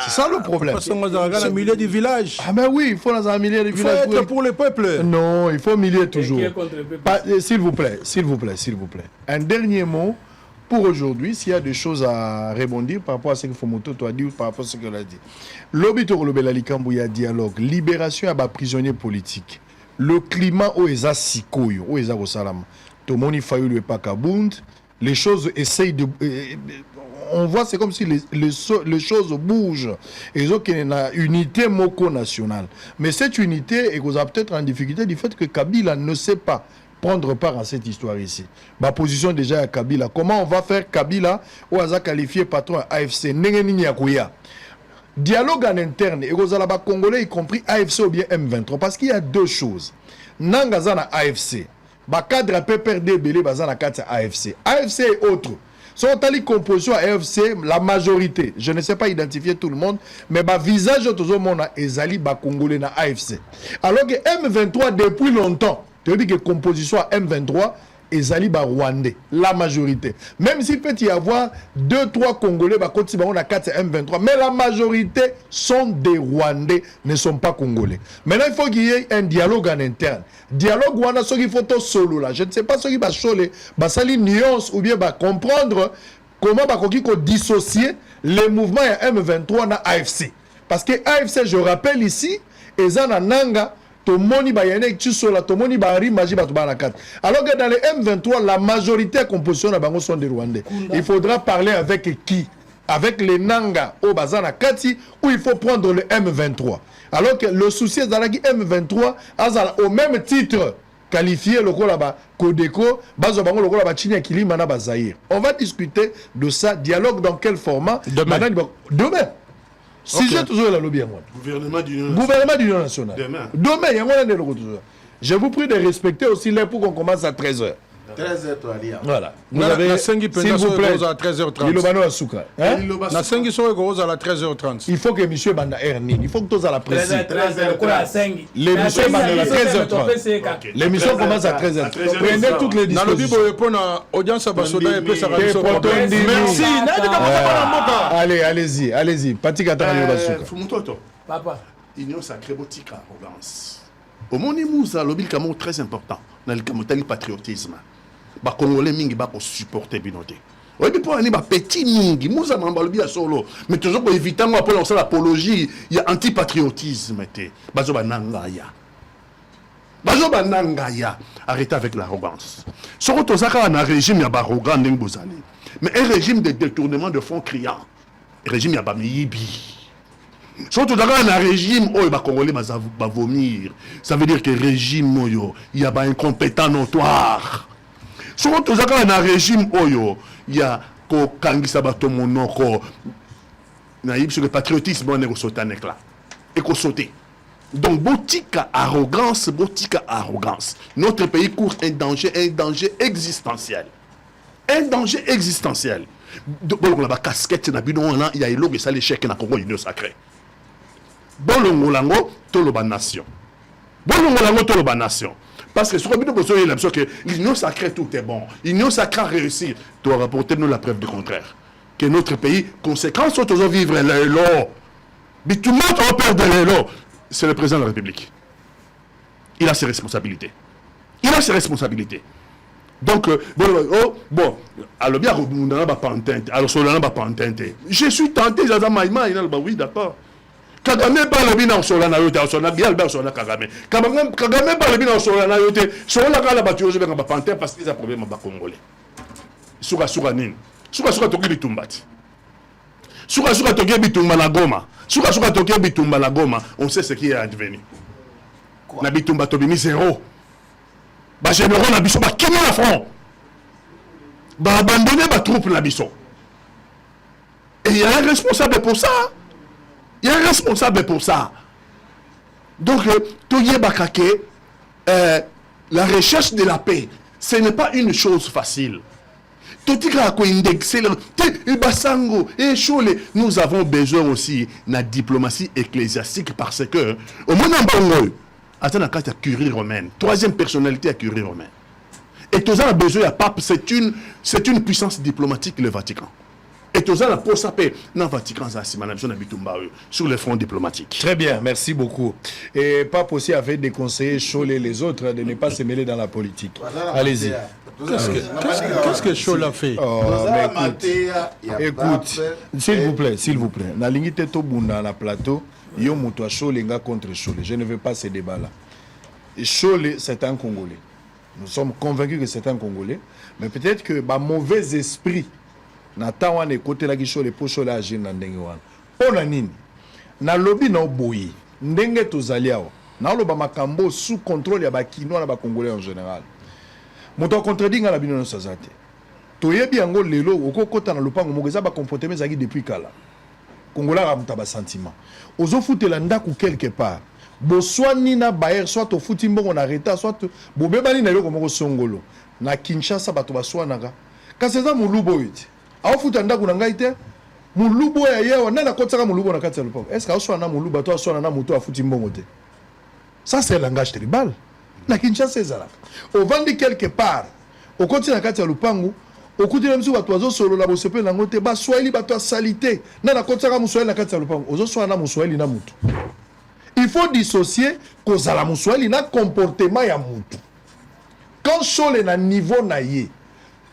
C'est ça le problème. Parce qu'on est dans le milieu du village. Ah mais oui, il faut dans un milieu du village. Il faut être pour le peuple. Non, il faut milieu toujours. S'il vous plaît. Un dernier mot pour aujourd'hui, s'il y a des choses à rebondir par rapport à ce que Fomoto a dit ou par rapport à ce qu'elle a dit. L'obito Rolobela Likambo, il y a dialogue, libération à prisonniers politiques. Le climat où est Sikoyo, où est Salam. Tomoni Fayou le Pakabund, les choses essayent de on voit c'est comme si les choses bougent et ils ont une unité moko nationale mais cette unité est peut-être en difficulté du fait que Kabila ne sait pas prendre part à cette histoire ici. Ma position déjà à Kabila, comment on va faire Kabila ou à qualifié patron à AFC dialogue en interne et aux Alaba congolais y compris AFC ou bien M23 parce qu'il y a deux choses. Nangazana AFC ba cadre PPRD belé bazana kati AFC et autres sont allés composition à AFC, la majorité, je ne sais pas identifier tout le monde, mais le visage de tout le monde est allé congolais dans AFC. Alors que M23, depuis longtemps, tu veux dire que composition à M23 est allé rwandais, la majorité. Même s'il peut y avoir 2-3 Congolais, qui sont à M23, mais la majorité sont des Rwandais, ne sont pas Congolais. Maintenant, il faut qu'il y ait un dialogue en interne. Dialogue, on a ce qu'il faut tout solo là. Je ne sais pas ce qui va changer, ça les nuances ou bien comprendre comment on dissocier les mouvements à M23 dans AFC. Parce que AFC, je rappelle ici, Ezana Nanga, Tomoni Bayane Tsusola, Tomoni Bari Maji Batubanakat. Alors que dans les M23, la majorité de composition sont des Rwandais. Il faudra parler avec qui? Avec les Nanga au Bazana Kati, ou il faut prendre le M23. Alors que le souci est dans la M23, au même titre, qualifié le Kolaba Kodeko, Bazobango le Kolaba Chini Akili Manaba Zahir. On va discuter de ça. Dialogue dans quel format? Demain. Si j'ai toujours la lobby à moi. Gouvernement d'Union nationale. Demain, il y a un toujours. Je vous prie de respecter aussi l'heure pour qu'on commence à 13h. 13h, toi, Alia. Voilà. Vous avez, s'il vous plaît, à 13h30. Il faut que monsieur Banda Erni, il faut que tous à la presse. L'émission commence à 13h30. L'émission commence à 13h30. Prenez toutes les dispositions. Merci. Allez-y. Pati Katana Basuka. Fumutoto. Papa. Union sacrée boutique arrogance. Au monde Moussa, le bil est très important dans le patriotisme. Les Congolais mingi ba ko supporter binoté. Oui, mais pour aller petit mingi, Moussa Mambalobi à solo, mais toujours pour éviter moi pour lancer l'apologie, il y a antipatriotisme té. Bazoba nangaya. Arrêtez avec l'arrogance. Sur Tozaka un régime ya arrogant ndengozali. Mais un régime de détournement de fonds criant. Régime ya ba miyibi. Surtout dans un régime où les Congolais vont vomir. Ça veut dire que le régime, il y a un incompétent notoire. Surtout dans un régime où il y a un Kangisa Batomonoko. Sur le patriotisme, on est sauté en éclat. Et qu'on saute. Donc, botika arrogance. Notre pays court un danger existentiel. Un danger existentiel. Donc, on a casquette, il y a l'échec ça l'échec dans Congo Union sacrée. Bolongolango toloba nation. Parce que sur le but de l'union sacrée tout est bon. L'union sacrée réussir. Tu dois rapporter nous la preuve du contraire. Que notre pays, conséquence, soit toujours vivre l'élo. Mais tout le monde va perdre l'élo. C'est le président de la République. Il a ses responsabilités. Donc, alors bien, je suis tenté, oui, d'accord. Kagame parle bien en Solana yote, Solana bien Albert Solana Kagame. Kagame parle bien en Solana yote. Solana kala battu je vais pas panter parce qu'ils ont problème à Congolais. Suka nin. Suka toki bitumbati. Suka toki bitumba la Goma. Suka toki bitumba la Goma. On sait ce qui est advenu. Na bitumba tobimi zéro. Ba généraux na biso ba kima la front. Ba abandonner ba troupe na biso. Et il y a un responsable pour ça. Il y a un responsable pour ça. Donc, la recherche de la paix, ce n'est pas une chose facile. Nous avons besoin aussi de la diplomatie ecclésiastique parce que, au monde en attends, la curie romaine, troisième personnalité à curie romaine. Et tout ça a besoin de pape, c'est une puissance diplomatique, le Vatican. Et tout ça, pour ça, dans le Vatican, sur le front diplomatique. Très bien, merci beaucoup. Et Pape aussi avait déconseillé Cholet et les autres de ne pas se mêler dans la politique. Allez-y. Qu'est-ce que Cholet a fait? Écoute, s'il vous plaît. Na lingite to bunda na plateau, yo muto Cholet nga contre Cholet. Je ne veux pas ce débat-là. Cholet, c'est un Congolais. Nous sommes convaincus que c'est un Congolais, mais peut-être que mauvais esprit na tawa ne côté la Cholet pour Cholet agir na ndenge wana. Pona nini? Na lobby na oboyi. Ndenge tozali awa. Na loba makambo sous contrôle ya ba Kinois na ba Congolais en général. Moto contredit nga la bino no sazate. Toyebi yango lelo okokota na lupango mogeza ba comportement zaki depuis kala. Congolais a mutaba sentiment. Ozo futela ndaku quelque part. Boswani na bayer soit to futi mbongo na reta soit bobebani na yoko moko songolo. Na Kinshasa bato baswanaka. Kaseza mulubo ite. Awo futa ndaku na ngai te. Mulubo ya yewa nana kotaka mulubo na kati ya lupango. Est-ce que aswana muluba to aswana na muto afuti mbongo te? Ça c'est le langage tribal. Na Kinshasa ezalaka. Ovandi quelque part. Okoti na kati ya lupango. Okuti na msu bato azo solo la bosepe na ngote ba swahili bato salité. Na kotaka muswahili na kati ya lupango. Ozo swana muswahili na mutu. Il faut dissocier kozala muswahili na comportement ya mutu. Quand Cholet na niveau na ye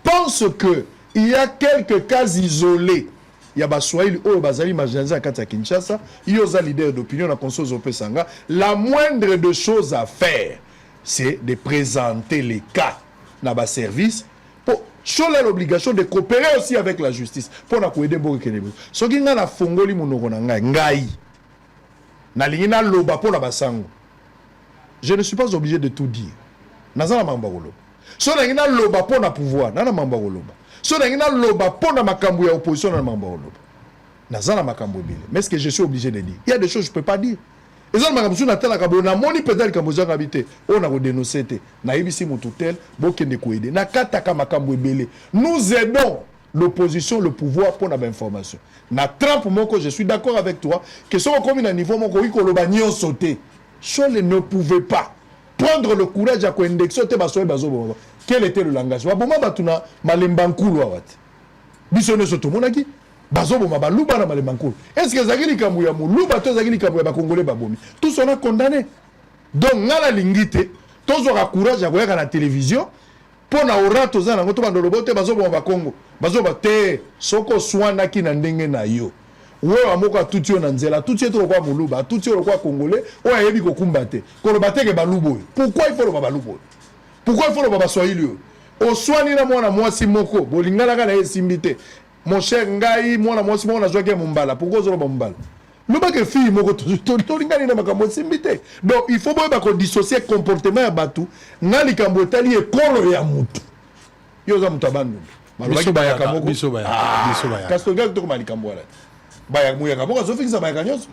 pense que il y a quelques cas isolés. Il y a Baswahili, oh, Bazali, Majanza, Katia Kinshasa, il y a leader d'opinion, la console Zopé-Sanga. La moindre de choses à faire, c'est de présenter les cas dans le service pour Cholet l'obligation de coopérer aussi avec la justice. Pour nous aider beaucoup. Ce qui est dans la Fongoli, Ngai, na lingina loba pour la basango. Je ne suis pas obligé de tout dire. Nazala mambagolo. So na ngina loba pour na pouvoir, na mambagoloba. So na ngina loba pour na makambu ya opposition na mambagoloba. Nazala makambu bile. Mais est-ce que je suis obligé de dire? Il y a des choses que je peux pas dire. Et ça makambu na tela kabo na moni peut-être kamboza ngabité. On a dénoncé te. Na ibisi mututel bokende ko aider. Na kataka makambu ebele. Nous aidons l'opposition, le pouvoir pour la information. Na Trump moko, je suis d'accord avec toi que si on comme un niveau moko iko lo banyo sauter. Cholet ne pouvait pas prendre le courage à indexer te baso bazo. Quel était le langage? Wa boma batuna malembankulu awat. Bisone soto monaki bazo boma baluba na malembankulu. Est-ce que zakili kamu ya muluba to zakili kamu ya ba congolais babomi? Tous on a condamné. Donc ngala lingite, tous on a courage à voir à la télévision. Pour na orato za na ngoto bandolo bote bazo ba Congo bazo ba te soko swana ki na ndenge na yo wewe amoko tuti yo na nzela tuti eto kwa muluba tuti yo kwa congolais o ayebi ko kumbate ko lo bateke balubo. Pourquoi il faut le balubo? Pourquoi il faut le baswahili? O swani na mwana mwasi moko bolingana kana esimbite mon cher ngai mwana mwasi mwana joke mumbala pourquoi zo ba mumbala loba ke fille moko to lingani na makambo simbite. Donc il faut ba ko dissocier comportement ya batu na likambo tali ekolo ya mutu yo za mutu abandu malobaki ba ya kamoko biso ba ya kasto gak to ko malikambo wala ba ya mu ya kamoko zo fikisa ba ya kanyoso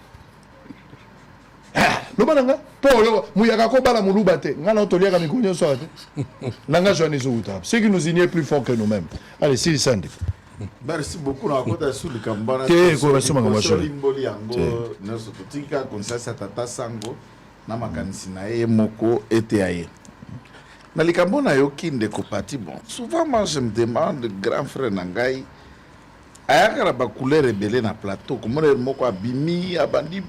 loba nanga polo mu ya kako bala muluba te ngana otolia ka mikunyo so te nanga joni zo uta ce qui nous unit plus fort que nous-mêmes. Allez si sande. Merci beaucoup. On a côté sur le Kambana. Limboli yango neso totika konsasa tata sango na makanisi na ye moko ete na likambo na yo kinde ko parti bon. Souvent moi je me demande grand frère Nangai ayaka ba couleur rebelle na plateau comment le moko abimi abandi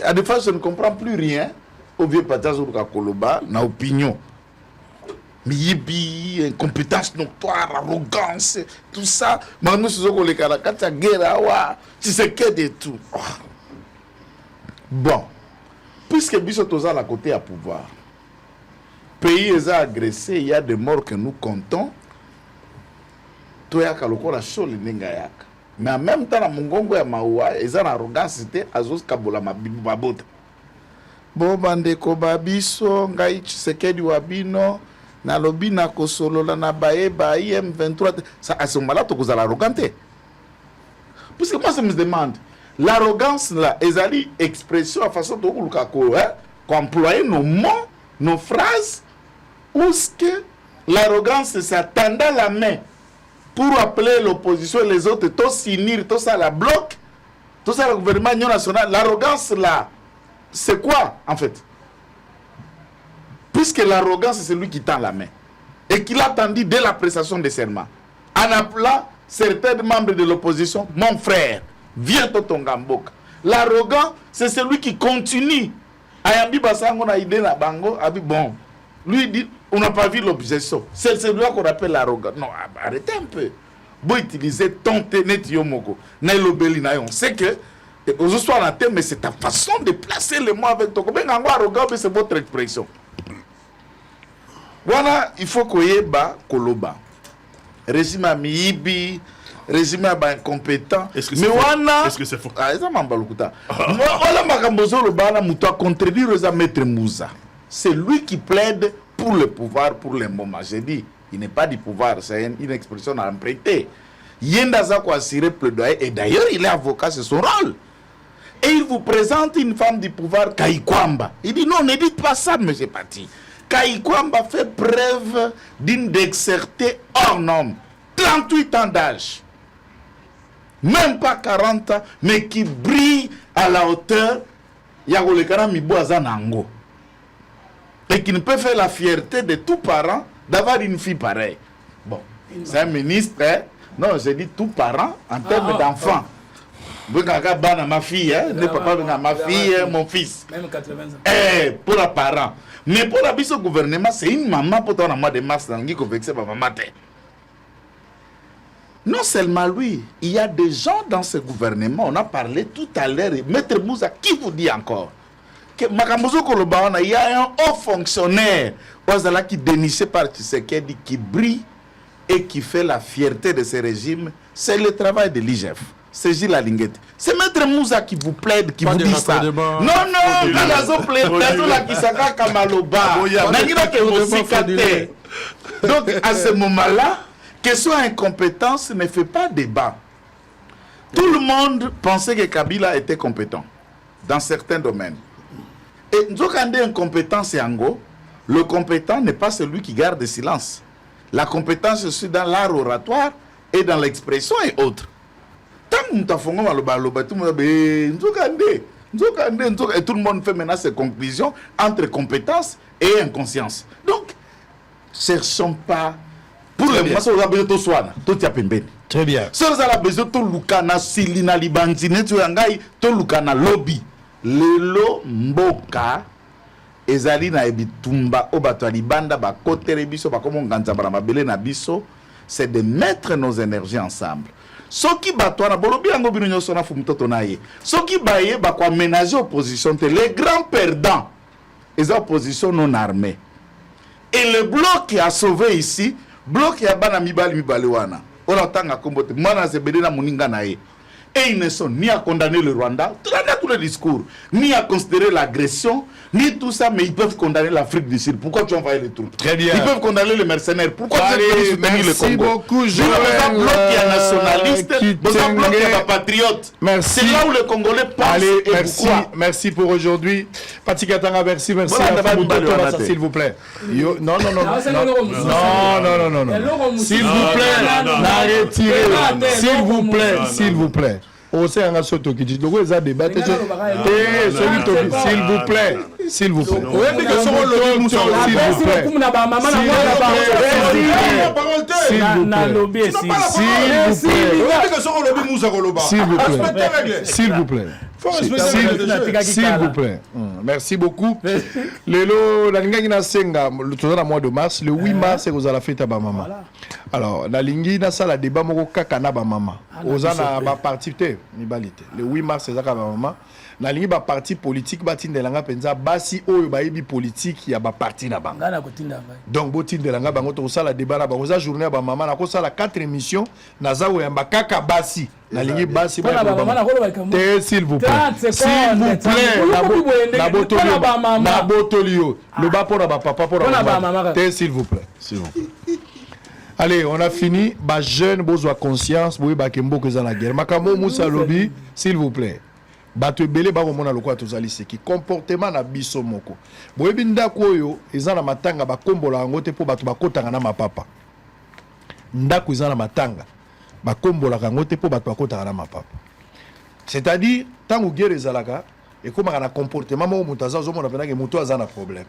à des fois je ne comprends plus rien au vieux patazo ka koloba na opinion. Miyibi, incompétence notoire, arrogance, tout ça. Mais nous sommes les Karakata, Guerra, tu sais qu'il y a tout. Bon, puisque Bissotoza à la côté à pouvoir, pays est agressé, il y a des morts que nous comptons. Toya Kaloko la chose n'engayak. Mais en même temps, la Mongongo et Maoua, ils ont arrogance, c'était Azos Kabola Mabibabota. Bobande Kobabiso, Ngai Tshisekedi Wabino. Na lobi na kosolo la na bae ba IM23 ça à ce moment-là tu causes l'arrogance parce que moi ça me demande l'arrogance là ezali expression à façon de lukako hein qu'employer nos mots, nos phrases, ou ce que l'arrogance, c'est tendre la main pour appeler l'opposition et les autres, tout s'unir, tout ça la bloc, tout ça le gouvernement national. L'arrogance là, c'est quoi en fait? Puisque l'arrogance, c'est celui qui tend la main et qui l'a tendu dès la prestation des serments, en appelant certains membres de l'opposition, mon frère, viens ton Gamboka. L'arrogant, c'est celui qui continue. Ayambi Bassango a idée la bango, a dit bon, lui dit, on n'a pas vu l'objection. C'est celui-là qu'on appelle l'arrogant. Non, arrêtez un peu. Vous utilisez tonte net yomoko. On sait que, aujourd'hui soir en terme, mais c'est ta façon de placer les mots avec ton copain. Arrogant, c'est votre expression. Voilà, il faut qu'on y ait bas, koloba. Régime à miibi, régime à incompétent. Est-ce que c'est faux? Ah, ça m'a balukuta. Voilà, Makambozo le bana mouta contredire aux maître Moussa. C'est lui qui plaide pour le pouvoir, pour les moments. J'ai dit, il n'est pas du pouvoir, c'est une expression à emprunter. Yendaza ko assurer plaidoyer, et d'ailleurs, il est avocat, c'est son rôle. Et il vous présente une femme du pouvoir, Kaikwamba. Il dit non, ne dites pas ça, monsieur Pati. Kaikwamba fait preuve d'une dexterité hors norme. 38 ans d'âge. Même pas 40 ans, mais qui brille à la hauteur. Yagolekana Miboaza Nango. Et qui ne peut faire la fierté de tout parent d'avoir une fille pareille. Bon, c'est un ministre, hein? Non, j'ai dit tout parent en termes d'enfant. Ma fille, hein? Ne pas ma fille, mon fils. Même 80 ans. Pour la parent. Mais pour la bise au gouvernement, c'est une maman pour ton mois de mars dans qui convexé par maman. Non seulement lui, il y a des gens dans ce gouvernement, on a parlé tout à l'heure, Maître Moussa, qui vous dit encore que Makambozo Kolobaona, il y a un haut fonctionnaire qui déniché par Tshisekedi, qui brille et qui fait la fierté de ce régime, c'est le travail de l'IGF. C'est Gilles Alinguette. C'est Maître Moussa qui vous plaide, qui vous dit ça. Non, non, donc, à ce moment-là, question incompétence ne fait pas débat. Tout le monde pensait que Kabila était compétent dans certains domaines. Et nous avons dit incompétence et Ango, le compétent n'est pas celui qui garde le silence. La compétence, c'est dans l'art oratoire et dans l'expression et autres. Tant que nous avons et tout le monde fait maintenant ses conclusions entre compétence et inconscience. Donc, cherchons pas. Pour le moment, on a besoin de soi. Tout y a pembeni. Très bien. Si on a besoin de lukana silina libandine tu yangai to lukana lobby. Lelo mboka ezali na ebitumba obato libanda ba kotere biso ba komo nganza bara mabele na biso, c'est de mettre nos énergies ensemble. Soki bato na bolobi yango bino nyoso na fumutoto na ye. Soki baye ba ko aménager opposition te les grands perdants. Les oppositions non armées. Et le bloc qui a sauvé ici, bloc qui a bana mibali wana. On entend à combattre. Mana sebede na muninga na ye. Et ils ne sont ni à condamner le Rwanda, tout le discours, ni à considérer l'agression, ni tout ça, mais ils peuvent condamner l'Afrique du Sud. Pourquoi tu envoies les troupes? Très bien. Ils peuvent condamner les mercenaires. Pourquoi tu veux soutenir le Congo? Beaucoup, je veux un bloc qui est nationaliste, un bloc qui est patriote. Merci. C'est là où les Congolais pensent. Allez, et merci, merci pour aujourd'hui. Pati Katanga, merci, merci. Voilà, s'il vous plaît. Non, non, non, non, non, non, non, non. S'il vous plaît, retirez. S'il vous plaît, s'il vous plaît. On sait un assaut qui dit donc ils ont débattu. S'il vous plaît, s'il vous plaît. S'il vous plaît. S'il vous plaît. Merci beaucoup. Lelo, la linga na senga le mois de mars, le 8 mars, c'est aux la fête à Bamama. Alors, la lingi na sala débat moko kaka na Bamama. Ozana ba parti te nibalité. Le 8 mars c'est ça Bamama. La lingi ba parti politique ba tindelanga penza basi oyo ba yebi politique ya ba parti na banga. Donc bo tindelanga bango to sala débat na bango za journée ba mama na ko sala 4 émissions na za oyamba kaka basi. Na lingi basi ba te s'il vous plaît. S'il vous plaît. Na botolio. Le ba pour ba papa pour ba. Te s'il vous plaît. S'il vous plaît. Allez, on a fini. Ba jeune besoin conscience, boy ba kembo que za la guerre. Makambo Moussa Lobi, s'il vous plaît. bato ebele bakomona lokola tozali seki comportement na biso moko boyebi ndako oyo eza na matanga bakombola yango te mpo bato bakotanga na mapapa ndako eza na matanga bakombolaka yango te mpo bato bakotanga na mapapa c'est-à-dire ntango guerre ezalaka ekomaka na comportement moko moto aza ozomona mpenake moto aza na problème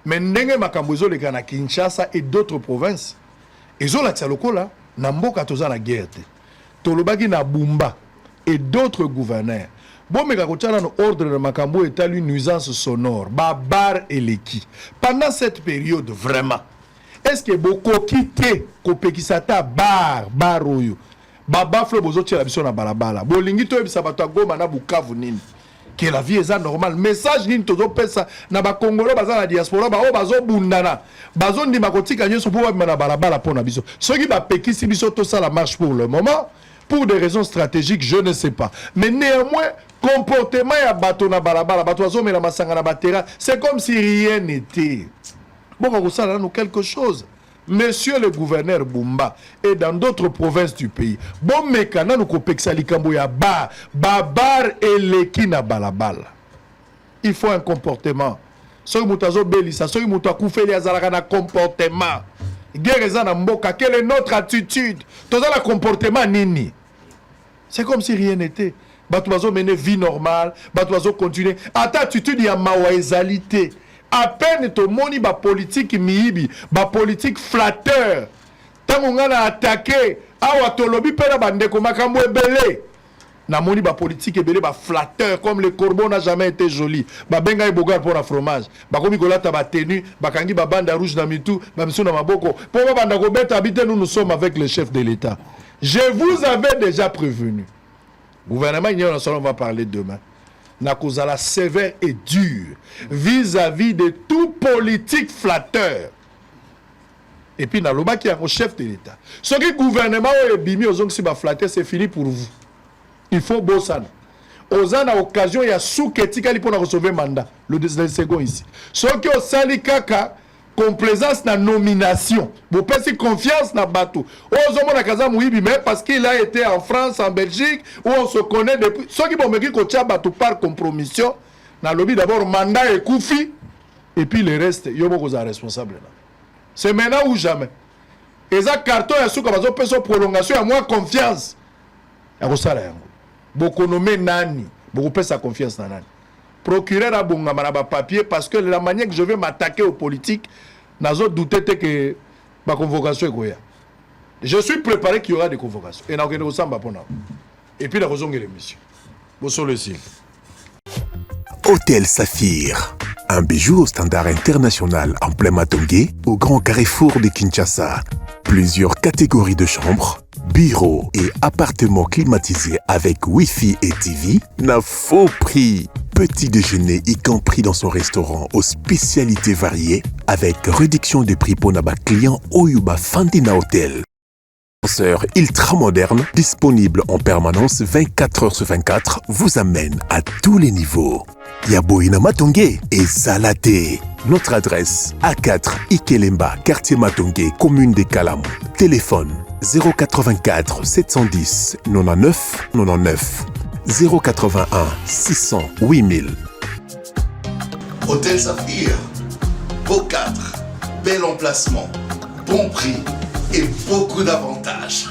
mais ndenge makambo ezoleka na Kinshasa et d'autres provinces ezolakisa lokola na mboka toza na guerre te tolobaki na Bumba et d'autres gouverneurs bomeka kotiana no ordre de makambo etali nuisance sonore babar eleki pendant cette période vraiment est-ce que bokoki te kopekisa ta bar oyo babafle bozotiela biso na balabala bolingi toyebisa bato ya Goma na Bukavu nini que la vie est normale message nini tozopesa na bakongolo baza na diaspora bao bazobundana bazondima kotika nyonso mpo babima na balabala mpo na biso soki bapekisi biso tosala marche pour le moment pour des raisons stratégiques je ne sais pas mais néanmoins comportement ya bato na balabala bato bazomela masanga na batera c'est comme si rien n'était bon kosala nano quelque chose. Monsieur le gouverneur Bumba et dans d'autres provinces du pays bon meka nanu kopekisa likambo ya babar eleki na balabala il faut un comportement soki moto azobelisa soki moto akufeli azalaka na comportement guerre eza na mboka quelle est notre attitude toza na comportement nini c'est comme si rien n'était bato bazomene vie normale bato bazocontinue ata attitude ya mawa ezali te à peine to moni ba politique miibi ba politique flatteur tango ngana attaquer awa tolobi pena bandeko makambo ebele na moni ba politique ebele ba flatteur comme le corbeau n'a jamais été joli ba benga e bogar pour la fromage ba komi kolata ba tenue ba kangi ba banda rouge na mitu ba misu na maboko pour ba banda ko beta habiter nous sommes avec le chef de l'État je vous avais déjà prévenu gouvernement ignorant on va parler demain na kozala sévère et dur vis-à-vis de tout politique flatteur. Et puis na loba qui est au chef de l'État. Ce qui gouvernement ou bimi ozong si ba flatteur c'est fini pour vous. Il faut bossan. Ozana occasion ya souketika li pour recevoir mandat le second ici. Ce qui au sali kaka complaisance na nomination. Vous pensez confiance na bateau. Ozomona kaza muibi mais parce qu'il a été en France, en Belgique où on se connaît depuis. Ceux qui vont me dire que tu bateau par compromission, na lobby d'abord mandat et koufi et puis le reste yobo koza responsable là. C'est maintenant ou jamais. Et ça carton ya souka bazo peso prolongation à moi confiance. Ya kosala yango. Boko nomé nani, boko pesa confiance na nani. Procureur a bon papier parce que la manière que je vais m'attaquer aux politiques, n'azo douté que ma convocation est goya. Je suis préparé qu'il y aura des convocations. Et n'a aucun ressemble pour nous. Et puis la raison est l'émission. Bonsoir le signe. Hôtel Saphir, un bijou au standard international en plein Matongé, au grand carrefour de Kinshasa. Plusieurs catégories de chambres, bureaux et appartements climatisés avec Wi-Fi et TV, n'a faux prix. Petit déjeuner y compris dans son restaurant aux spécialités variées avec réduction de prix pour naba client Oyuba Fandina Hotel. Ascenseur ultra moderne, disponible en permanence 24 heures sur 24, vous amène à tous les niveaux. Yaboina Matongé et Salaté. Notre adresse A4 Ikelemba, quartier Matongé, commune de Kalam. Téléphone 084 710 99 99 081 600 8000. Hôtel Saphir, beau cadre, bel emplacement, bon prix et beaucoup d'avantages.